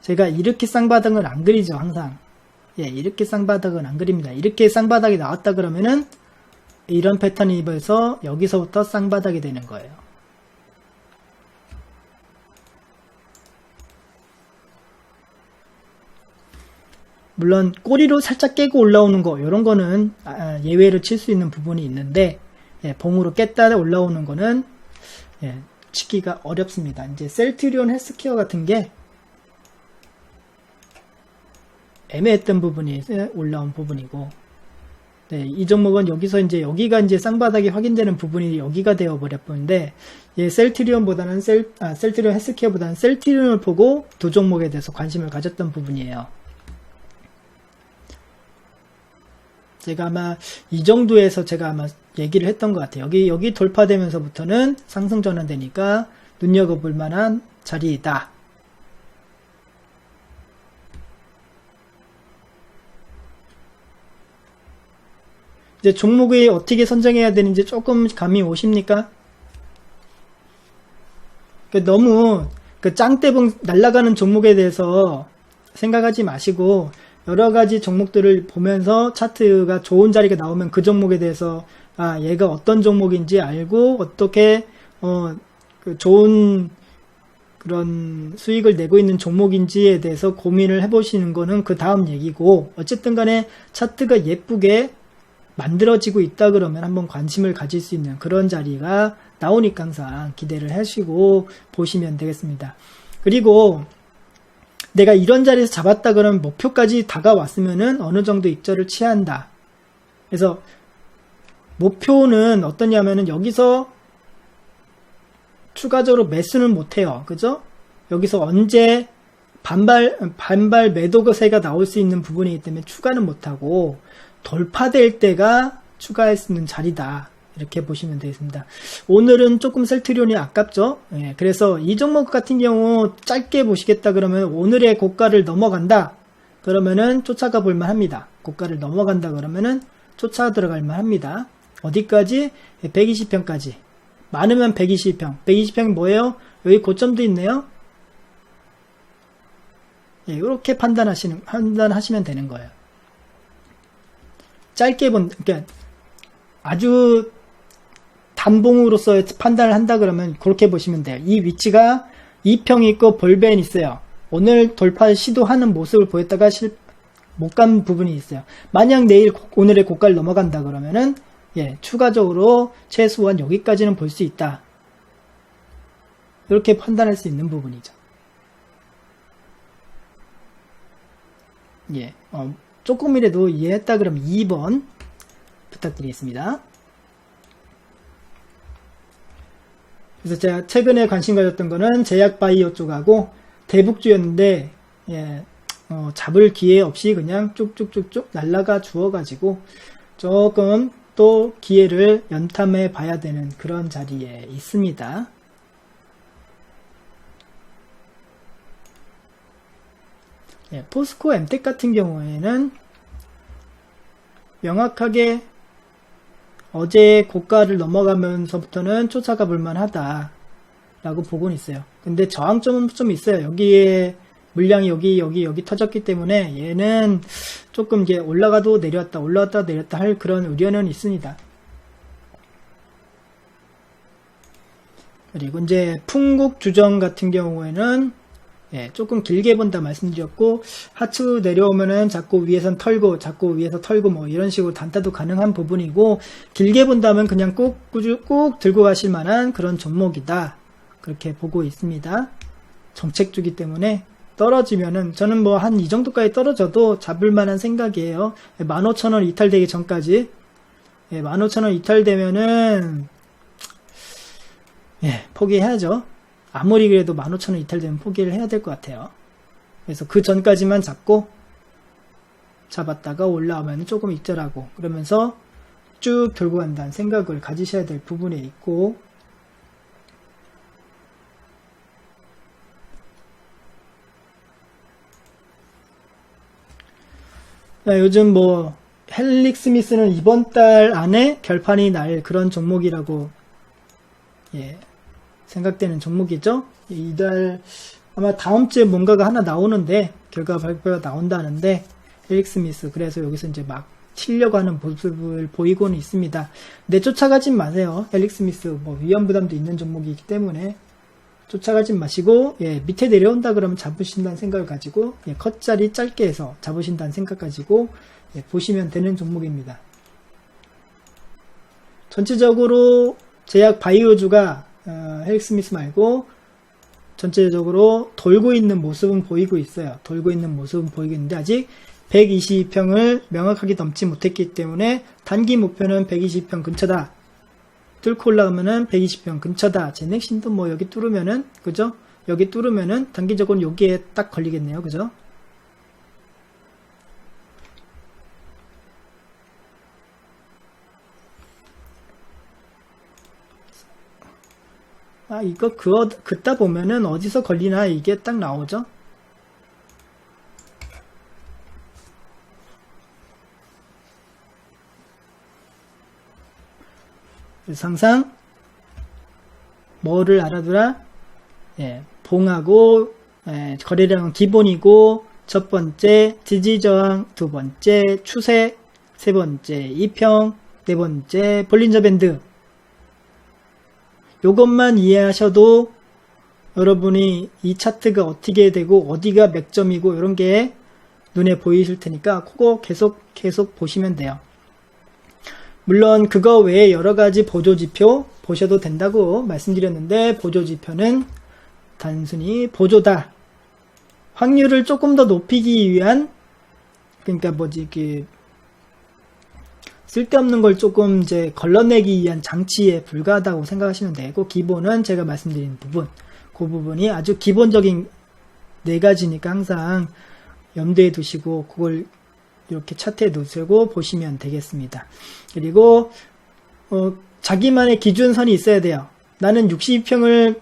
제가 이렇게 쌍바닥을 안 그리죠, 항상. 예, 이렇게 쌍바닥은 안 그립니다. 이렇게 쌍바닥이 나왔다 그러면은 이런 패턴이 입어서 여기서부터 쌍바닥이 되는 거예요. 물론 꼬리로 살짝 깨고 올라오는 거, 이런 거는 예외로 칠 수 있는 부분이 있는데, 예, 봉으로 깼다 올라오는 거는 치기가 어렵습니다. 이제 셀트리온 헬스케어 같은 게 애매했던 부분이 올라온 부분이고, 네, 이 종목은 여기서 여기가 쌍바닥이 확인되는 부분이 여기가 되어 버렸는데, 셀트리온보다는 셀트리온 헬스케어보다는 셀트리온을 보고 두 종목에 대해서 관심을 가졌던 부분이에요. 제가 아마 이 정도에서 제가 아마 얘기를 했던 것 같아요. 여기 돌파되면서부터는 상승 전환되니까 눈여겨볼 만한 자리이다. 이제 종목을 어떻게 선정해야 되는지 조금 감이 오십니까? 너무 짱떼봉 날아가는 종목에 대해서 생각하지 마시고, 여러 가지 종목들을 보면서 차트가 좋은 자리가 나오면 그 종목에 대해서 얘가 어떤 종목인지 알고 어떻게 좋은 그런 수익을 내고 있는 종목인지에 대해서 고민을 해보시는 거는 그 다음 얘기고, 어쨌든 간에 차트가 예쁘게 만들어지고 있다 그러면 한번 관심을 가질 수 있는 그런 자리가 나오니까 항상 기대를 하시고 보시면 되겠습니다. 그리고 내가 이런 자리에서 잡았다 그러면 목표까지 다가왔으면은 어느 정도 입절을 취한다. 그래서 목표는 어떠냐면은 여기서 추가적으로 매수는 못해요. 그죠? 여기서 언제 반발 매도세가 나올 수 있는 부분이기 때문에 추가는 못하고 돌파될 때가 추가할 수 있는 자리다. 이렇게 보시면 되겠습니다. 오늘은 조금 셀트리온이 아깝죠? 예, 그래서 이 종목 같은 경우 짧게 보시겠다 그러면 오늘의 고가를 넘어간다. 그러면은 쫓아가 볼만 합니다. 고가를 넘어간다 그러면은 쫓아 들어갈 만 합니다. 어디까지? 120평까지. 많으면 120평. 120평이 뭐예요? 여기 고점도 있네요. 예, 이렇게 판단하시면 되는 거예요. 짧게 그러니까 아주 단봉으로서 판단을 한다 그러면 그렇게 보시면 돼요. 이 위치가 2평이 있고 볼벤 있어요. 오늘 돌파 시도하는 모습을 보였다가 못 간 부분이 있어요. 만약 내일 오늘의 고가를 넘어간다 그러면은 예, 추가적으로 최소한 여기까지는 볼 수 있다. 이렇게 판단할 수 있는 부분이죠. 예, 조금이라도 이해했다 그러면 2번 부탁드리겠습니다. 그래서 제가 최근에 관심 가졌던 거는 제약바이오 쪽하고 대북주였는데 예, 잡을 기회 없이 그냥 쭉쭉쭉쭉 날라가 주어가지고 조금 또 기회를 연탐해 봐야 되는 그런 자리에 있습니다. 예, 포스코 엠텍 같은 경우에는 명확하게 어제 고가를 넘어가면서부터는 쫓아가 볼만하다 라고 보고는 있어요. 근데 저항점은 좀 있어요. 여기에 물량이 여기 터졌기 때문에 얘는 조금 이제 올라가도 내렸다 할 그런 우려는 있습니다. 그리고 이제 풍국 주정 같은 경우에는 예, 조금 길게 본다 말씀드렸고 하추 내려오면은 자꾸 위에선 털고 자꾸 위에서 털고 뭐 이런 식으로 단타도 가능한 부분이고 길게 본다면 그냥 꾹 들고 가실 만한 그런 종목이다. 그렇게 보고 있습니다. 정책주기 때문에 떨어지면은 저는 뭐 한 이 정도까지 떨어져도 잡을 만한 생각이에요. 15,000원 이탈되기 전까지 예, 15,000원 이탈되면은 예, 포기해야죠. 아무리 그래도 15,000원 이탈되면 포기를 해야 될 것 같아요. 그래서 그 전까지만 잡았다가 올라오면 조금 입절하고 그러면서 쭉 들고 간다는 생각을 가지셔야 될 부분에 있고 요즘 뭐 헬릭스미스는 이번 달 안에 결판이 날 그런 종목이라고 예, 생각되는 종목이죠. 이달 아마 다음 주에 뭔가가 하나 나오는데 결과 발표가 나온다는데 헬릭스미스 그래서 여기서 이제 막 치려고 하는 모습을 보이고는 있습니다. 근데 쫓아가진 마세요. 헬릭스미스 뭐 위험 부담도 있는 종목이기 때문에 쫓아가진 마시고 예, 밑에 내려온다 그러면 잡으신다는 생각을 가지고 예, 컷짜리 짧게 해서 잡으신다는 생각 가지고 예, 보시면 되는 종목입니다. 전체적으로 제약 바이오주가 헬릭스미스 말고 전체적으로 돌고 있는 모습은 보이고 있어요. 돌고 있는 모습은 보이고 있는데 아직 120평을 명확하게 넘지 못했기 때문에 단기 목표는 120평 근처다. 뚫고 올라가면은 120평 근처다. 제넥신도 뭐 여기 뚫으면은 그죠? 여기 뚫으면은 단기적으로 여기에 딱 걸리겠네요. 그죠? 아, 이거 긋다 보면은 어디서 걸리나 이게 딱 나오죠? 그래서 항상 뭐를 알아두라? 예, 봉하고 예, 거래량은 기본이고 첫 번째 지지저항, 두 번째 추세, 세 번째 이평, 네 번째 볼린저 밴드. 요것만 이해하셔도 여러분이 이 차트가 어떻게 되고 어디가 맥점이고 이런 게 눈에 보이실 테니까 그거 계속 보시면 돼요. 물론 그거 외에 여러 가지 보조지표 보셔도 된다고 말씀드렸는데, 보조지표는 단순히 보조다. 확률을 조금 더 높이기 위한, 그러니까 쓸데없는 걸 조금 이제 걸러내기 위한 장치에 불과하다고 생각하시면 되고, 기본은 제가 말씀드린 부분, 그 부분이 아주 기본적인 4가지니까 항상 염두에 두시고 그걸 이렇게 차트에 놓으시고 보시면 되겠습니다. 그리고 자기만의 기준선이 있어야 돼요. 나는 62평을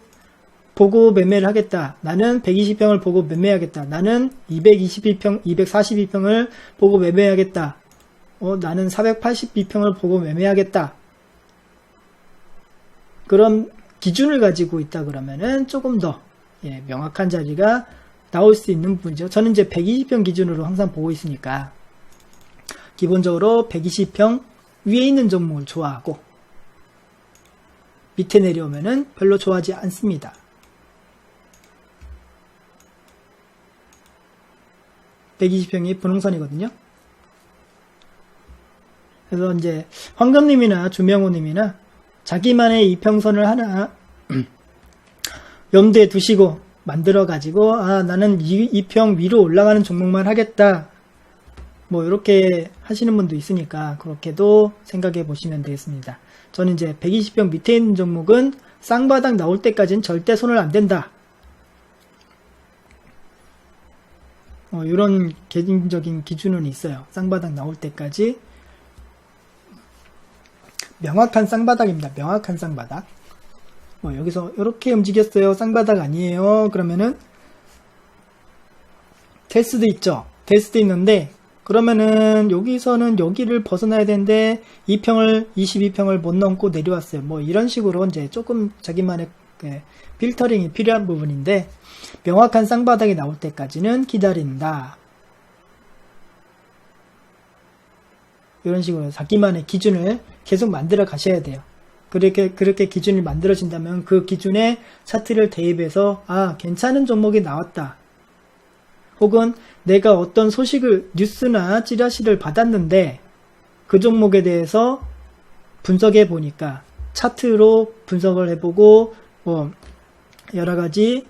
보고 매매를 하겠다. 나는 120평을 보고 매매하겠다. 나는 222평, 242평을 보고 매매하겠다. 나는 482평을 보고 매매하겠다. 그런 기준을 가지고 있다 그러면은 조금 더 명확한 자리가 나올 수 있는 부분이죠. 저는 이제 120평 기준으로 항상 보고 있으니까 기본적으로 120평 위에 있는 종목을 좋아하고 밑에 내려오면은 별로 좋아하지 않습니다. (120평이) 분홍선이거든요. 그래서 이제 황금님이나 주명호님이나 자기만의 이평선을 하나 염두에 두시고 만들어 가지고 나는 이 평 위로 올라가는 종목만 하겠다, 뭐 이렇게 하시는 분도 있으니까 그렇게도 생각해 보시면 되겠습니다. 저는 이제 120평 밑에 있는 종목은 쌍바닥 나올 때까지는 절대 손을 안 댄다, 이런 개인적인 기준은 있어요. 쌍바닥 나올 때까지 명확한 쌍바닥입니다. 명확한 쌍바닥. 여기서 이렇게 움직였어요. 쌍바닥 아니에요. 그러면은 될 수도 있죠. 될 수도 있는데, 그러면은 여기서는 여기를 벗어나야 되는데 22평을 못 넘고 내려왔어요. 뭐 이런 식으로 이제 조금 자기만의 필터링이 필요한 부분인데, 명확한 쌍바닥이 나올 때까지는 기다린다. 이런 식으로 자기만의 기준을 계속 만들어 가셔야 돼요. 그렇게 기준이 만들어진다면 그 기준에 차트를 대입해서 괜찮은 종목이 나왔다. 혹은 내가 어떤 소식을, 뉴스나 찌라시를 받았는데 그 종목에 대해서 분석해 보니까 차트로 분석을 해보고 여러 가지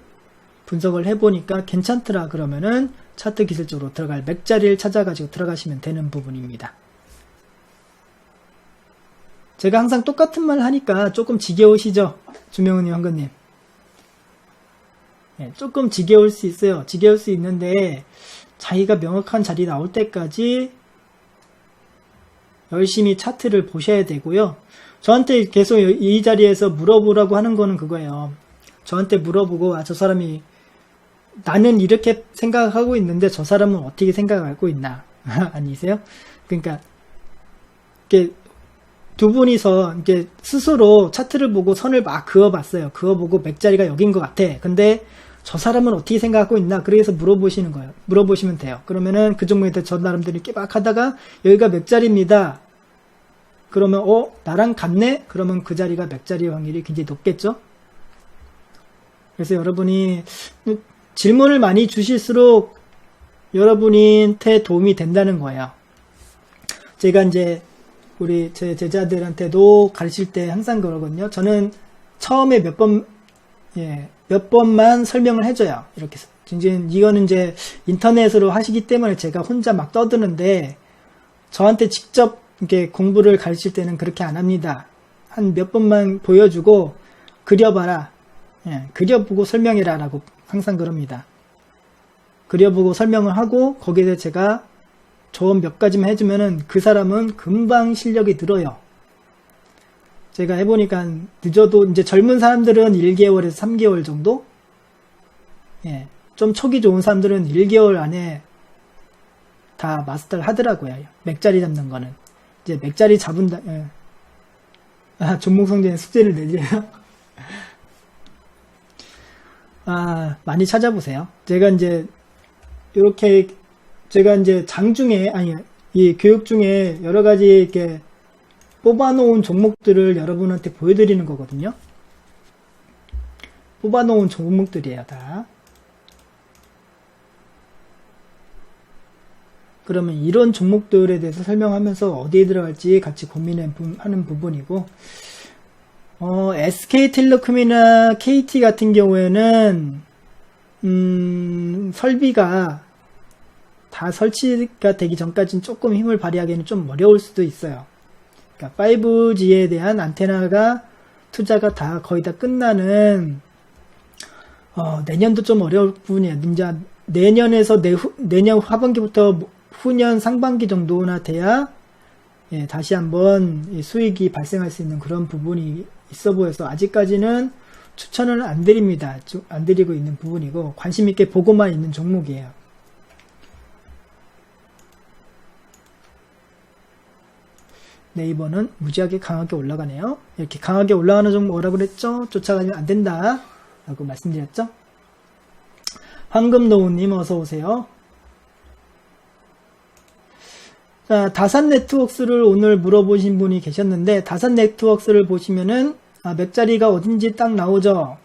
분석을 해보니까 괜찮더라 그러면은 차트 기술적으로 들어갈 맥자리를 찾아가지고 들어가시면 되는 부분입니다. 제가 항상 똑같은 말 하니까 조금 지겨우시죠? 주명훈님, 황근님. 조금 지겨울 수 있어요. 지겨울 수 있는데 자기가 명확한 자리 나올 때까지 열심히 차트를 보셔야 되고요. 저한테 계속 이 자리에서 물어보라고 하는 거는 그거예요. 저한테 물어보고 저 사람이 나는 이렇게 생각하고 있는데 저 사람은 어떻게 생각하고 있나 아니세요? 그러니까 이렇게 두 분이서 이제 스스로 차트를 보고 선을 막 그어봤어요. 그어보고 맥자리가 여긴 것 같아. 근데 저 사람은 어떻게 생각하고 있나? 그래서 물어보시는 거예요. 물어보시면 돼요. 그러면은 그 종목에 대해 저 나름대로 이렇게 막 하다가 여기가 맥자리입니다. 그러면 나랑 같네? 그러면 그 자리가 맥자리 확률이 굉장히 높겠죠? 그래서 여러분이 질문을 많이 주실수록 여러분한테 도움이 된다는 거예요. 제가 이제 우리 제 제자들한테도 가르칠 때 항상 그러거든요. 저는 처음에 몇 번만 설명을 해줘요. 이렇게. 이거는 이제 인터넷으로 하시기 때문에 제가 혼자 막 떠드는데, 저한테 직접 이렇게 공부를 가르칠 때는 그렇게 안 합니다. 한 몇 번만 보여주고, 그려봐라. 그려보고 설명해라. 라고 항상 그럽니다. 그려보고 설명을 하고, 거기에 대해 제가 조언 몇 가지만 해주면은 그 사람은 금방 실력이 늘어요. 제가 해보니까 늦어도 이제 젊은 사람들은 1개월에서 3개월 정도? 좀 촉이 좋은 사람들은 1개월 안에 다 마스터를 하더라고요. 맥자리 잡는 거는. 이제 맥자리 잡은다, 종목 성적에 숙제를 내줘요. 많이 찾아보세요. 제가 이제 장중에, 이 교육 중에 여러 가지 이렇게 뽑아놓은 종목들을 여러분한테 보여드리는 거거든요. 뽑아놓은 종목들이에요, 다. 그러면 이런 종목들에 대해서 설명하면서 어디에 들어갈지 같이 고민하는 부분이고, SK텔레콤이나 KT 같은 경우에는 설비가 다 설치가 되기 전까지는 조금 힘을 발휘하기에는 좀 어려울 수도 있어요. 그러니까 5G에 대한 안테나가 투자가 다 거의 다 끝나는 내년도 좀 어려울 부분이에요. 이제 내년에서 내년 하반기부터 후년 상반기 정도나 돼야 다시 한번 수익이 발생할 수 있는 그런 부분이 있어 보여서 아직까지는 추천을 안 드립니다. 안 드리고 있는 부분이고 관심 있게 보고만 있는 종목이에요. 네이버는 무지하게 강하게 올라가네요. 이렇게 강하게 올라가는 종목 뭐라고 그랬죠? 쫓아가면 안 된다 라고 말씀드렸죠. 황금노우님 어서오세요. 자, 다산네트웍스를 오늘 물어보신 분이 계셨는데, 다산네트웍스를 보시면은 맥자리가 어딘지 딱 나오죠.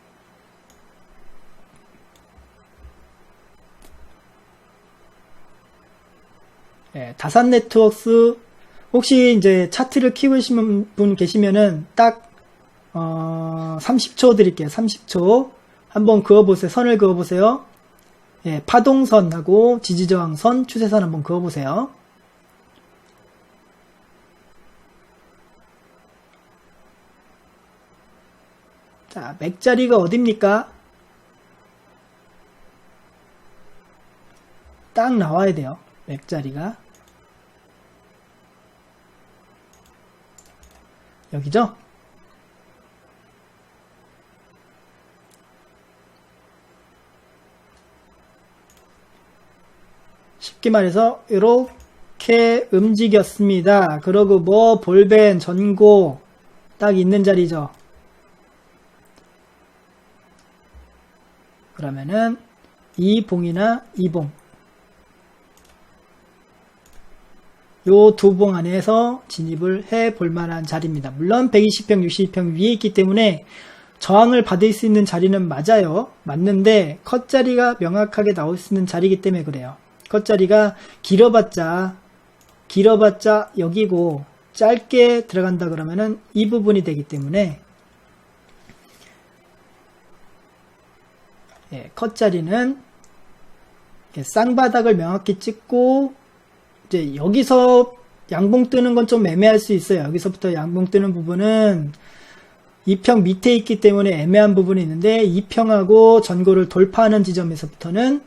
다산네트웍스 혹시 이제 차트를 키우시는 분 계시면은 딱 30초 드릴게요. 30초 한번 그어보세요. 선을 그어보세요. 파동선하고 지지저항선, 추세선 한번 그어보세요. 자, 맥자리가 어딥니까? 딱 나와야 돼요. 맥자리가 여기죠? 쉽게 말해서 이렇게 움직였습니다. 그러고 뭐 볼벤, 전고 딱 있는 자리죠. 그러면은 이 봉이나 이 봉, 요 두 봉 안에서 진입을 해 볼 만한 자리입니다. 물론 120평, 60평 위에 있기 때문에 저항을 받을 수 있는 자리는 맞아요. 맞는데 컷자리가 명확하게 나올 수 있는 자리이기 때문에 그래요. 컷자리가 길어봤자 여기고 짧게 들어간다 그러면은 이 부분이 되기 때문에 컷자리는 쌍바닥을 명확히 찍고 이제 여기서 양봉 뜨는 건 좀 애매할 수 있어요. 여기서부터 양봉 뜨는 부분은 2평 밑에 있기 때문에 애매한 부분이 있는데 2평하고 전고를 돌파하는 지점에서부터는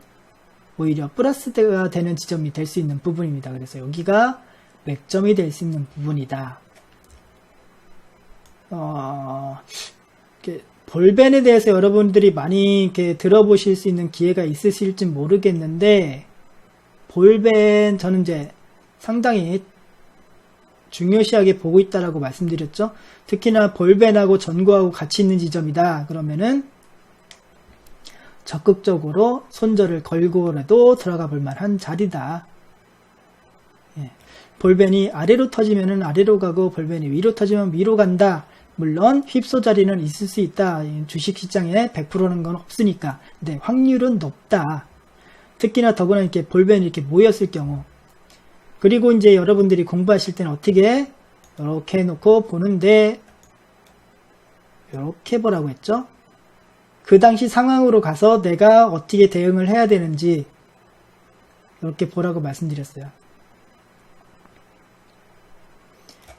오히려 플러스가 되는 지점이 될 수 있는 부분입니다. 그래서 여기가 맥점이 될 수 있는 부분이다. 볼벤에 대해서 여러분들이 많이 이렇게 들어보실 수 있는 기회가 있으실지 모르겠는데, 볼벤 저는 이제 상당히 중요시하게 보고 있다라고 말씀드렸죠. 특히나 볼벤하고 전고하고 같이 있는 지점이다. 그러면은 적극적으로 손절을 걸고라도 들어가 볼 만한 자리다. 볼벤이 아래로 터지면은 아래로 가고 볼벤이 위로 터지면 위로 간다. 물론 휩소 자리는 있을 수 있다. 주식시장에 100%는 건 없으니까. 근데 확률은 높다. 특히나 더구나 이렇게 볼벤이 이렇게 모였을 경우. 그리고 이제 여러분들이 공부하실 때는 어떻게 이렇게 해놓고 보는데 이렇게 보라고 했죠. 그 당시 상황으로 가서 내가 어떻게 대응을 해야 되는지 이렇게 보라고 말씀드렸어요.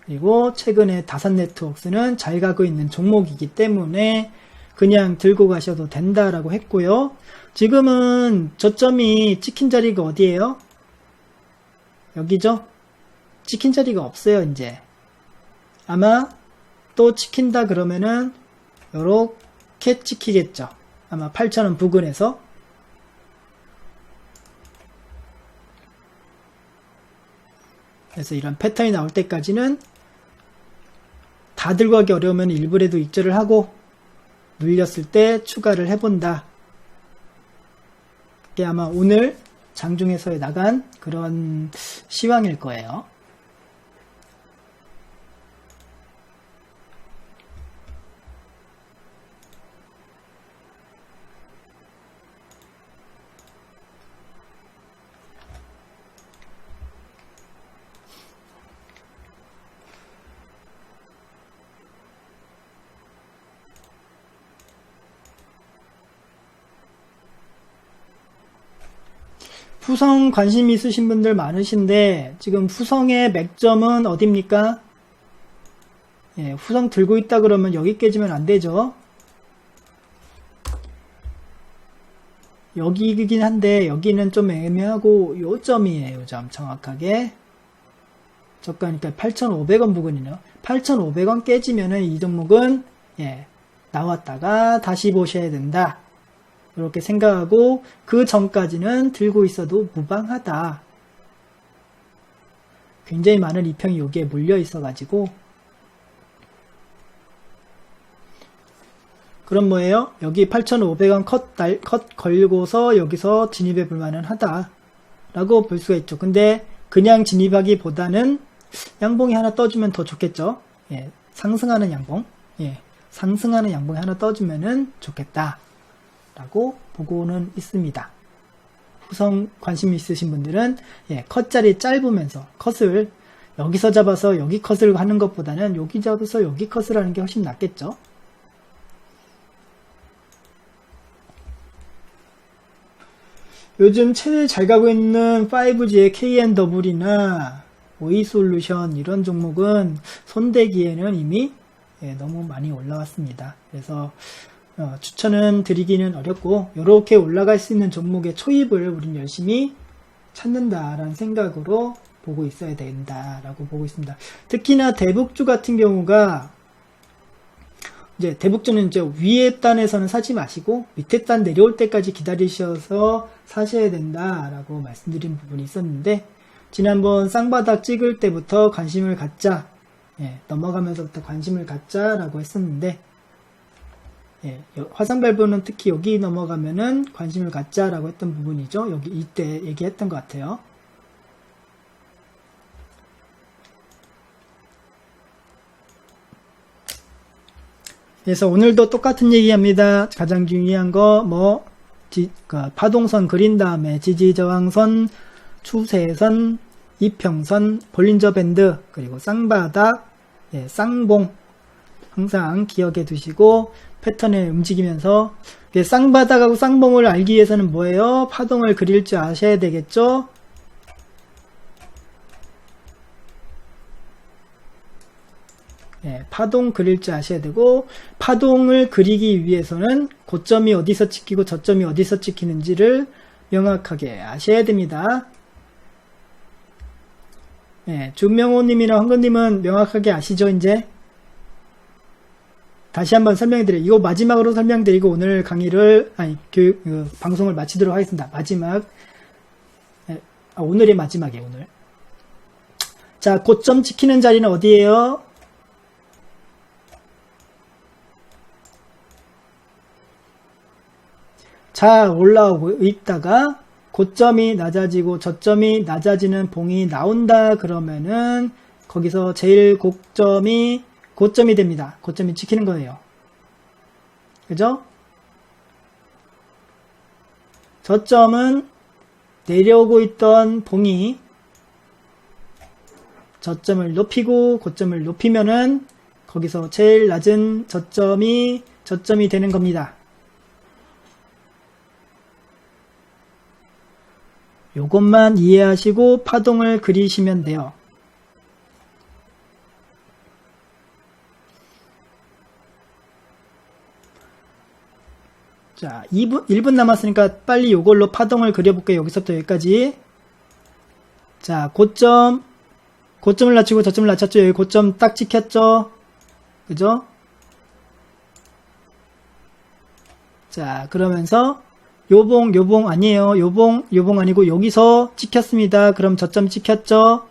그리고 최근에 다산네트웍스는 잘 가고 있는 종목이기 때문에 그냥 들고 가셔도 된다라고 했고요. 지금은 저점이 찍힌 자리가 어디예요? 여기죠? 찍힌 자리가 없어요. 이제 아마 또 찍힌다 그러면은 요렇게 찍히겠죠. 아마 8,000원 부근에서. 그래서 이런 패턴이 나올 때까지는 다 들고 가기 어려우면 일부라도 입절을 하고 눌렸을 때 추가를 해본다. 그게 아마 오늘 장중에서에 나간 그런 시황일 거예요. 후성 관심 있으신 분들 많으신데 지금 후성의 맥점은 어딥니까? 예, 후성 들고 있다 그러면 여기 깨지면 안 되죠. 여기이긴 한데 여기는 좀 애매하고 요 점이에요. 요 점 정확하게 저가니까 8,500원 부근이네요. 8,500원 깨지면은 이 종목은 예, 나왔다가 다시 보셔야 된다. 이렇게 생각하고 그 전까지는 들고 있어도 무방하다. 굉장히 많은 이평이 여기에 몰려 있어가지고 그럼 뭐예요? 여기 8,500원 컷 걸고서 여기서 진입해 볼 만은 하다 라고 볼 수가 있죠. 근데 그냥 진입하기보다는 양봉이 하나 떠주면 더 좋겠죠. 예, 상승하는 양봉, 예, 상승하는 양봉이 하나 떠주면은 좋겠다 라고 보고는 있습니다. 후성 관심 있으신 분들은 예, 컷자리 짧으면서 컷을 여기서 잡아서 여기 컷을 하는 것보다는 여기 잡아서 여기 컷을 하는 게 훨씬 낫겠죠. 요즘 제일 잘 가고 있는 5G의 KNW나 오이솔루션 이런 종목은 손대기에는 이미 예, 너무 많이 올라왔습니다. 그래서 추천은 드리기는 어렵고 이렇게 올라갈 수 있는 종목의 초입을 우린 열심히 찾는다라는 생각으로 보고 있어야 된다라고 보고 있습니다. 특히나 대북주 같은 경우가 이제 대북주는 이제 위에 단에서는 사지 마시고 밑에 단 내려올 때까지 기다리셔서 사셔야 된다라고 말씀드린 부분이 있었는데 지난번 쌍바닥 찍을 때부터 관심을 갖자, 예, 넘어가면서부터 관심을 갖자라고 했었는데 예, 화상 발부는 특히 여기 넘어가면은 관심을 갖자라고 했던 부분이죠. 여기 이때 얘기했던 것 같아요. 그래서 오늘도 똑같은 얘기합니다. 가장 중요한 거 파동선 그린 다음에 지지저항선, 추세선, 이평선, 볼린저 밴드, 그리고 쌍바닥, 예, 쌍봉 항상 기억해 두시고 패턴을 움직이면서 쌍바닥하고 쌍봉을 알기 위해서는 뭐예요? 파동을 그릴 줄 아셔야 되겠죠? 예, 파동 그릴 줄 아셔야 되고 파동을 그리기 위해서는 고점이 어디서 찍히고 저점이 어디서 찍히는지를 명확하게 아셔야 됩니다. 예, 준명호님이나 황건님은 명확하게 아시죠? 이제 다시 한번 설명해드려요. 이거 마지막으로 설명드리고 오늘 강의를 방송을 마치도록 하겠습니다. 마지막 오늘의 마지막이에요. 오늘. 자, 고점 지키는 자리는 어디예요? 잘 올라오고 있다가 고점이 낮아지고 저점이 낮아지는 봉이 나온다 그러면은 거기서 제일 고점이 됩니다. 고점이 지키는 거예요. 그죠? 저점은 내려오고 있던 봉이 저점을 높이고 고점을 높이면은 거기서 제일 낮은 저점이 되는 겁니다. 요것만 이해하시고 파동을 그리시면 돼요. 자, 1분 남았으니까 빨리 요걸로 파동을 그려볼게요. 여기서부터 여기까지. 자, 고점을 낮추고 저점을 낮췄죠. 여기 고점 딱 찍혔죠. 그죠? 자, 그러면서 요봉 아니에요. 요봉 아니고 여기서 찍혔습니다. 그럼 저점 찍혔죠.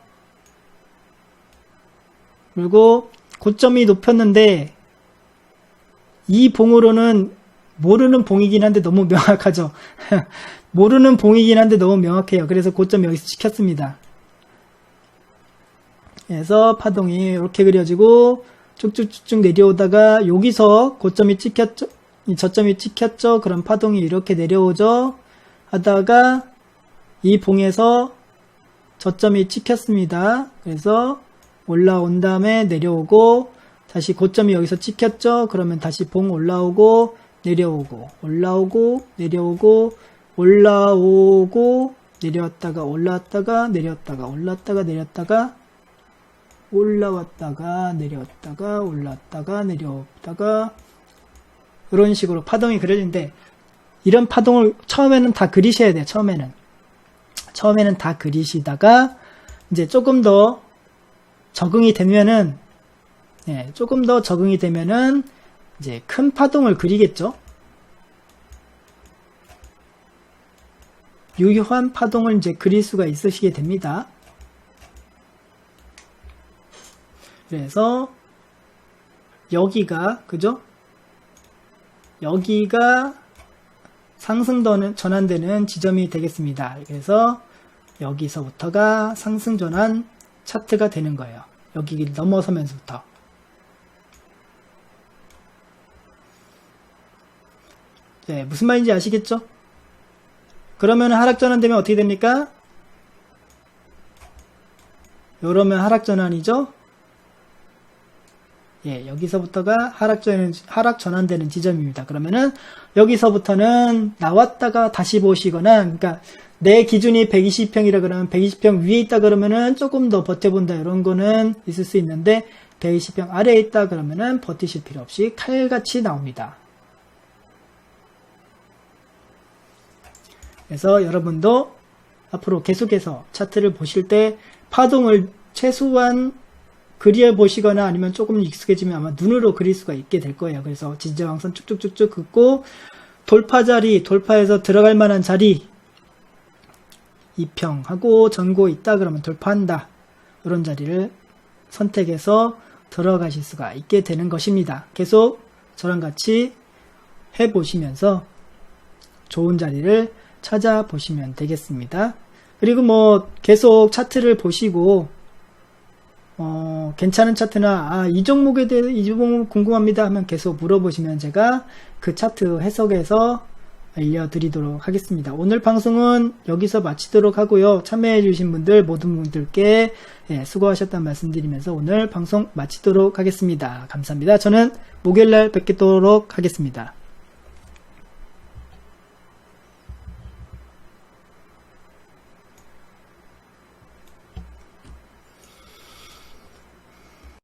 그리고 고점이 높였는데 이 봉으로는 모르는 봉이긴 한데 너무 명확하죠. 모르는 봉이긴 한데 너무 명확해요. 그래서 고점 여기서 찍혔습니다. 그래서 파동이 이렇게 그려지고 쭉쭉쭉쭉 내려오다가 여기서 고점이 찍혔죠. 저점이 찍혔죠. 그럼 파동이 이렇게 내려오죠. 하다가 이 봉에서 저점이 찍혔습니다. 그래서 올라온 다음에 내려오고 다시 고점이 여기서 찍혔죠. 그러면 다시 봉 올라오고 내려오고 올라오고 내려오고 올라오고 내려왔다가 올라왔다가 내려왔다가 올라왔다가 내려왔다가 올라왔다가 내려왔다가 올라왔다가 내려왔다가 이런 식으로 파동이 그려지는데 이런 파동을 처음에는 다 그리셔야 돼요. 처음에는 다 그리시다가 이제 조금 더 적응이 되면은 이제 큰 파동을 그리겠죠. 유효한 파동을 이제 그릴 수가 있으시게 됩니다. 그래서 여기가 그죠? 여기가 상승 전환되는 지점이 되겠습니다. 그래서 여기서부터가 상승 전환 차트가 되는 거예요. 여기 넘어서면서부터. 네, 무슨 말인지 아시겠죠? 그러면 하락 전환되면 어떻게 됩니까? 요러면 하락 전환이죠? 예, 여기서부터가 하락 전환되는 지점입니다. 그러면은 여기서부터는 나왔다가 다시 보시거나, 그러니까 내 기준이 120평이라 그러면 120평 위에 있다 그러면은 조금 더 버텨본다 이런 거는 있을 수 있는데 120평 아래에 있다 그러면은 버티실 필요 없이 칼같이 나옵니다. 그래서 여러분도 앞으로 계속해서 차트를 보실 때 파동을 최소한 그려보시거나 아니면 조금 익숙해지면 아마 눈으로 그릴 수가 있게 될 거예요. 그래서 지지저항선 쭉쭉쭉쭉 긋고 돌파해서 들어갈 만한 자리 2평하고 전고 있다 그러면 돌파한다. 이런 자리를 선택해서 들어가실 수가 있게 되는 것입니다. 계속 저랑 같이 해보시면서 좋은 자리를 찾아보시면 되겠습니다. 그리고 뭐 계속 차트를 보시고 괜찮은 차트나 이 종목에 대해 이 종목 궁금합니다 하면 계속 물어보시면 제가 그 차트 해석해서 알려드리도록 하겠습니다. 오늘 방송은 여기서 마치도록 하고요. 참여해 주신 분들 모든 분들께 수고하셨다는 말씀드리면서 오늘 방송 마치도록 하겠습니다. 감사합니다. 저는 목요일날 뵙도록 하겠습니다.